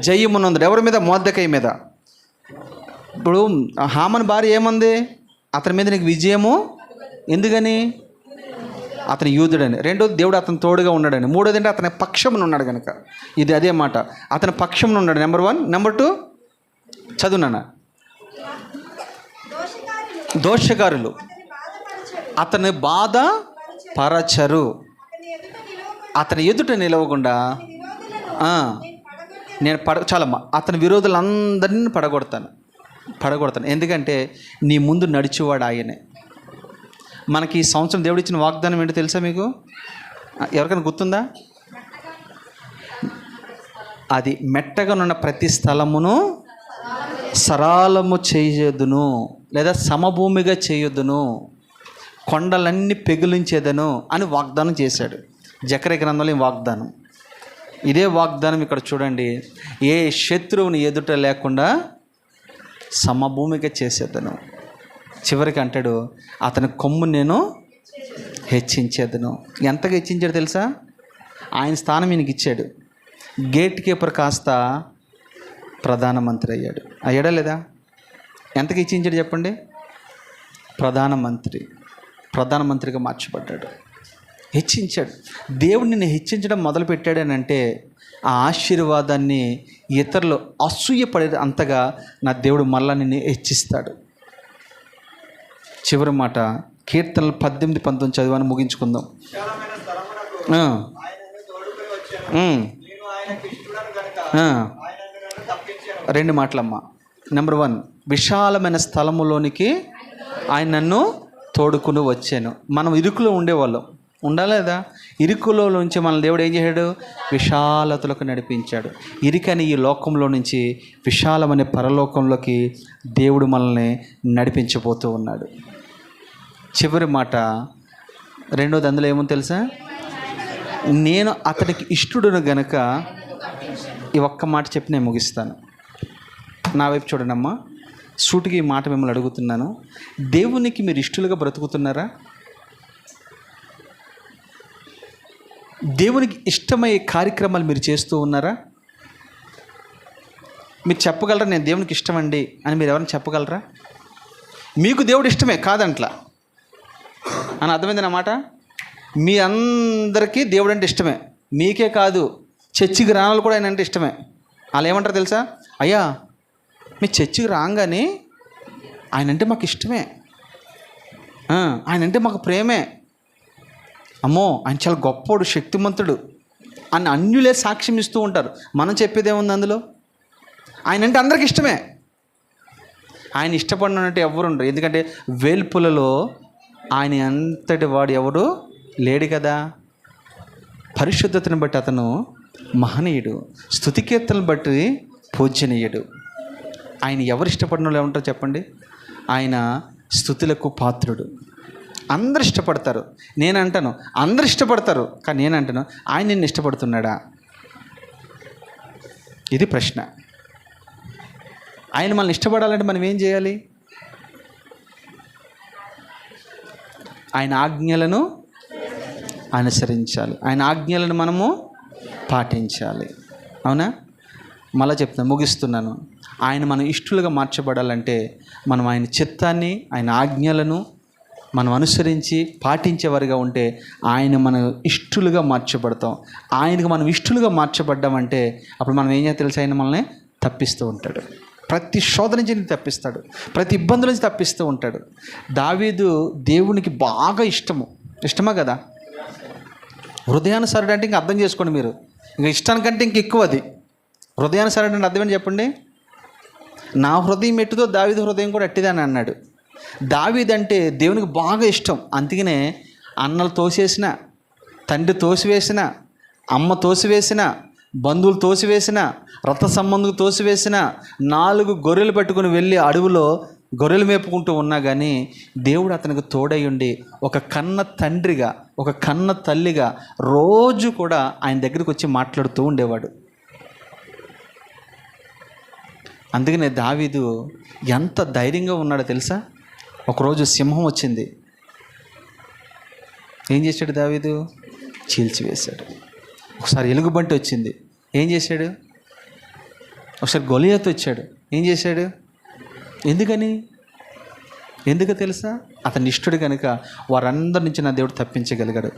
జయమునందుడు. ఎవరి మీద? మొర్దెకై మీద. ఇప్పుడు హామాను భార్య ఏమంది? అతని మీద నీకు విజయము. ఎందుకని? అతని యూదుడని. రెండోది దేవుడు అతని తోడుగా ఉన్నాడని. మూడోది అంటే అతని పక్షమున ఉన్నాడు కనుక. ఇది అదే మాట, అతని పక్షమున ఉన్నాడు. నెంబర్ 1. నెంబర్ 2 చదువునా? దోషకారులు అతని బాధ పరచరు, అతని ఎదుట నిలవకుండా నేను చాలమ్మా, అతని విరోధులందరినీ పడగొడతాను. ఎందుకంటే నీ ముందు నడిచేవాడు ఆయనే. మనకి ఈ సంవత్సరం దేవుడు ఇచ్చిన వాగ్దానం ఏంటో తెలుసా మీకు? ఎవరికైనా గుర్తుందా? అది మెట్టగానున్న ప్రతి స్థలమును సరళము చేయొద్దును, లేదా సమభూమిగా చేయొద్దును, కొండలన్నీ పెగిలించేదను అని వాగ్దానం చేశాడు. జకర్యా గ్రంథంలో ఈ వాగ్దానం. ఇదే వాగ్దానం ఇక్కడ చూడండి. ఏ శత్రువుని ఎదుట లేకుండా సమభూమిగా చేసేదను. చివరికి అంటాడు, అతని కొమ్ము నేను హెచ్చించేదను. ఎంతగా హెచ్చించాడు తెలుసా? ఆయన స్థానం ఈయనకి ఇచ్చాడు. గేట్ కీపర్ కాస్త ప్రధానమంత్రి అయ్యాడా లేదా? ఎంతగా హెచ్చించాడు చెప్పండి? ప్రధానమంత్రిగా మార్చబడ్డాడు. హెచ్చించాడు. దేవుడు నిన్ను హెచ్చించడం మొదలుపెట్టాడనంటే ఆ ఆశీర్వాదాన్ని ఇతరులు అసూయపడే అంతగా నా దేవుడు మళ్ళా నిన్ను హెచ్చిస్తాడు. చివరి మాట కీర్తనలు 18-19 చదివాను, ముగించుకుందాం. రెండు మాటలమ్మా. నెంబర్ 1, విశాలమైన స్థలములోనికి ఆయన నన్ను తోడుకుని వచ్చాను. మనం ఇరుకులో ఉండేవాళ్ళం, ఉండాలేదా? ఇరుకులో నుంచి మన దేవుడు ఏం చేశాడు? విశాలతలకు నడిపించాడు. ఇరుకని ఈ లోకంలో నుంచి విశాలమైన పరలోకంలోకి దేవుడు మనల్ని నడిపించబోతూ ఉన్నాడు. చివరి మాట, రెండోది అందులో ఏమో తెలుసా? నేను అతనికి ఇష్టడును గనక, ఈ ఒక్క మాట చెప్పి నేను ముగిస్తాను. నా వైపు చూడండమ్మా, సూటికి ఈ మాట మిమ్మల్ని అడుగుతున్నాను. దేవునికి మీరు ఇష్టలుగా బ్రతుకుతున్నారా? దేవునికి ఇష్టమయ్యే కార్యక్రమాలు మీరు చేస్తూ ఉన్నారా? మీరు చెప్పగలరా నేను దేవునికి ఇష్టమండి అని? మీరు ఎవరైనా చెప్పగలరా? మీకు దేవుడు ఇష్టమే కాదంట్లా అని అర్థమైంది నా మాట. మీ అందరికీ దేవుడు అంటే ఇష్టమే, మీకే కాదు, చర్చికి రానాలు కూడా ఆయన అంటే ఇష్టమే. వాళ్ళు ఏమంటారు తెలుసా? అయ్యా మీ చర్చికి రాగానే ఆయన అంటే మాకు ఇష్టమే, ఆయన అంటే మాకు ప్రేమే, అమ్మో ఆయన చాలా గొప్పోడు, శక్తిమంతుడు అని అన్యులే సాక్ష్యం ఇస్తూ ఉంటారు. మనం చెప్పేది ఏముంది అందులో? ఆయన అంటే అందరికి ఇష్టమే. ఆయన ఇష్టపడినట్టు ఎవరు ఉండరు. ఎందుకంటే వేల్పులలో ఆయన అంతటి వాడు ఎవరు లేడు కదా. పరిశుద్ధతను బట్టి అతను మహనీయుడు, స్తుతికీర్తనను బట్టి పూజనీయుడు. ఆయన ఎవరు ఇష్టపడిన వాళ్ళు ఏమంటారు చెప్పండి? ఆయన స్తుతులకు పాత్రుడు. అందరు ఇష్టపడతారు. నేను అంటాను అందరు ఇష్టపడతారు, కానీ నేను అంటాను ఆయన నిన్ను ఇష్టపడుతున్నాడా? ఇది ప్రశ్న. ఆయన మనల్ని ఇష్టపడాలంటే మనం ఏం చేయాలి? ఆయన ఆజ్ఞలను అనుసరించాలి, ఆయన ఆజ్ఞలను మనము పాటించాలి. అవునా? మళ్ళీ చెప్తాను, ముగిస్తున్నాను. ఆయన మనం ఇష్టలుగా మార్చబడాలంటే మనం ఆయన చిత్తాన్ని, ఆయన ఆజ్ఞలను మనం అనుసరించి పాటించేవారుగా ఉంటే ఆయన మనం ఇష్టలుగా మార్చబడతాం. ఆయనకు మనం ఇష్టలుగా మార్చబడ్డామంటే అప్పుడు మనం ఏం చేయాలి తెలుసు? ఆయన మనల్ని తప్పిస్తూ ఉంటాడు, ప్రతి శోధన నుంచి తప్పిస్తాడు, ప్రతి ఇబ్బందుల నుంచి తప్పిస్తూ ఉంటాడు. దావీదు దేవునికి బాగా ఇష్టమా కదా? హృదయానుసారుడు అంటే ఇంకా అర్థం చేసుకోండి మీరు, ఇంకా ఇష్టానికంటే ఇంక ఎక్కువ అది. హృదయానుసారుడు అంటే అర్థమని చెప్పండి. నా హృదయం ఎట్టుదో దావీదు హృదయం కూడా అట్టిదని అన్నాడు. దావీదు అంటే దేవునికి బాగా ఇష్టం. అందుకనే అన్నలు తోసేసిన, తండ్రి తోసివేసిన, అమ్మ తోసివేసిన, బంధువులు తోసివేసిన, రథ సంబంధులు తోసివేసిన, 4 గొర్రెలు పట్టుకుని వెళ్ళి అడవిలో గొర్రెలు మేపుకుంటూ ఉన్నా కానీ దేవుడు అతనికి తోడై ఉండి ఒక కన్న తండ్రిగా, ఒక కన్న తల్లిగా రోజు కూడా ఆయన దగ్గరికి వచ్చి మాట్లాడుతూ ఉండేవాడు. అందుకనే దావీదు ఎంత ధైర్యంగా ఉన్నాడో తెలుసా? ఒకరోజు సింహం వచ్చింది, ఏం చేశాడు దావీదు? చీల్చివేశాడు. ఒకసారి ఎలుగుబంటి వచ్చింది, ఏం చేశాడు? ఒకసారి గొలియాతు వచ్చాడు, ఏం చేశాడు? ఎందుకు తెలుసా? అతని ఇష్టడు కనుక వారందరి నుంచి నా దేవుడు తప్పించగలిగాడు.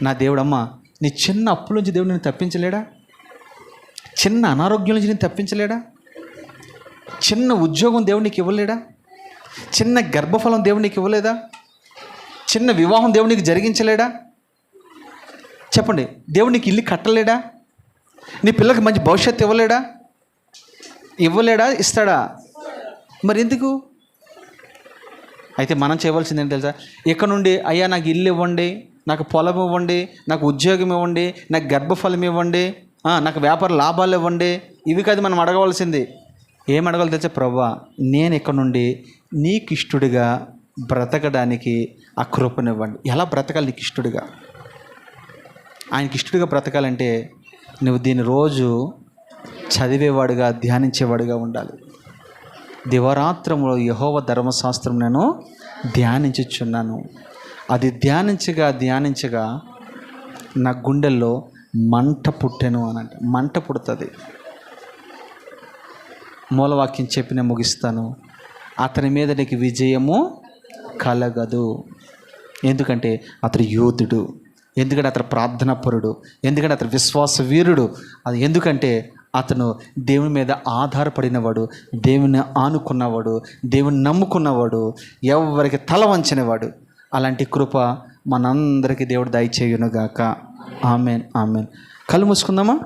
నా దేవుడమ్మ, నీ చిన్న అప్పుల నుంచి దేవుడు నేను తప్పించలేడా? చిన్న అనారోగ్యం నుంచి నేను తప్పించలేడా? చిన్న ఉద్యోగం దేవుడు నీకు ఇవ్వలేడా? చిన్న గర్భఫలం దేవుడు నీకు ఇవ్వలేదా? చిన్న వివాహం దేవుడు నీకు జరిగించలేడా? చెప్పండి, దేవుడు నీకు ఇల్లు కట్టలేడా? నీ పిల్లకి మంచి భవిష్యత్తు ఇవ్వలేడా? ఇస్తాడా? మరి ఎందుకు? అయితే మనం చేయవలసింది ఏంటి తెలుసా? ఇక్కడ నుండి అయ్యా నాకు ఇల్లు ఇవ్వండి, నాకు పొలం ఇవ్వండి, నాకు ఉద్యోగం ఇవ్వండి, నాకు గర్భఫలం ఇవ్వండి, నాకు వ్యాపార లాభాలు ఇవ్వండి, ఇవి కాదు మనం అడగవలసింది. ఏం అడగాలి తెలుసా? ప్రభువా, నేను ఇక్కడ నుండి నీకు ఇష్టడుగా బ్రతకడానికి ఆ కృపనివ్వండి. ఎలా బ్రతకాలి నీకు ఇష్టడుగా? ఆయనకి ఇష్టడుగా బ్రతకాలంటే నువ్వు దీన్ని రోజు చదివేవాడుగా, ధ్యానించేవాడుగా ఉండాలి. దివారాత్రములో యెహోవా ధర్మశాస్త్రం నేను ధ్యానించుచున్నాను. అది ధ్యానించగా నా గుండెల్లో మంట పుట్టెను అనంట. మంట పుడుతుంది. మూలవాక్యం చెప్పి నేను ముగిస్తాను. అతని మీద నీకు విజయము కలగదు. ఎందుకంటే అతడు యోధుడు, ఎందుకంటే అతను ప్రార్థనాపరుడు, ఎందుకంటే అతను విశ్వాస వీరుడు. అది ఎందుకంటే అతను దేవుని మీద ఆధారపడినవాడు, దేవుని ఆనుకున్నవాడు, దేవుని నమ్ముకున్నవాడు, ఎవరికి తల వంచనివాడు. అలాంటి కృప మనందరికీ దేవుడు దయచేయునుగాక. Amen, amen. కళ్ళు మూసుకుందామా?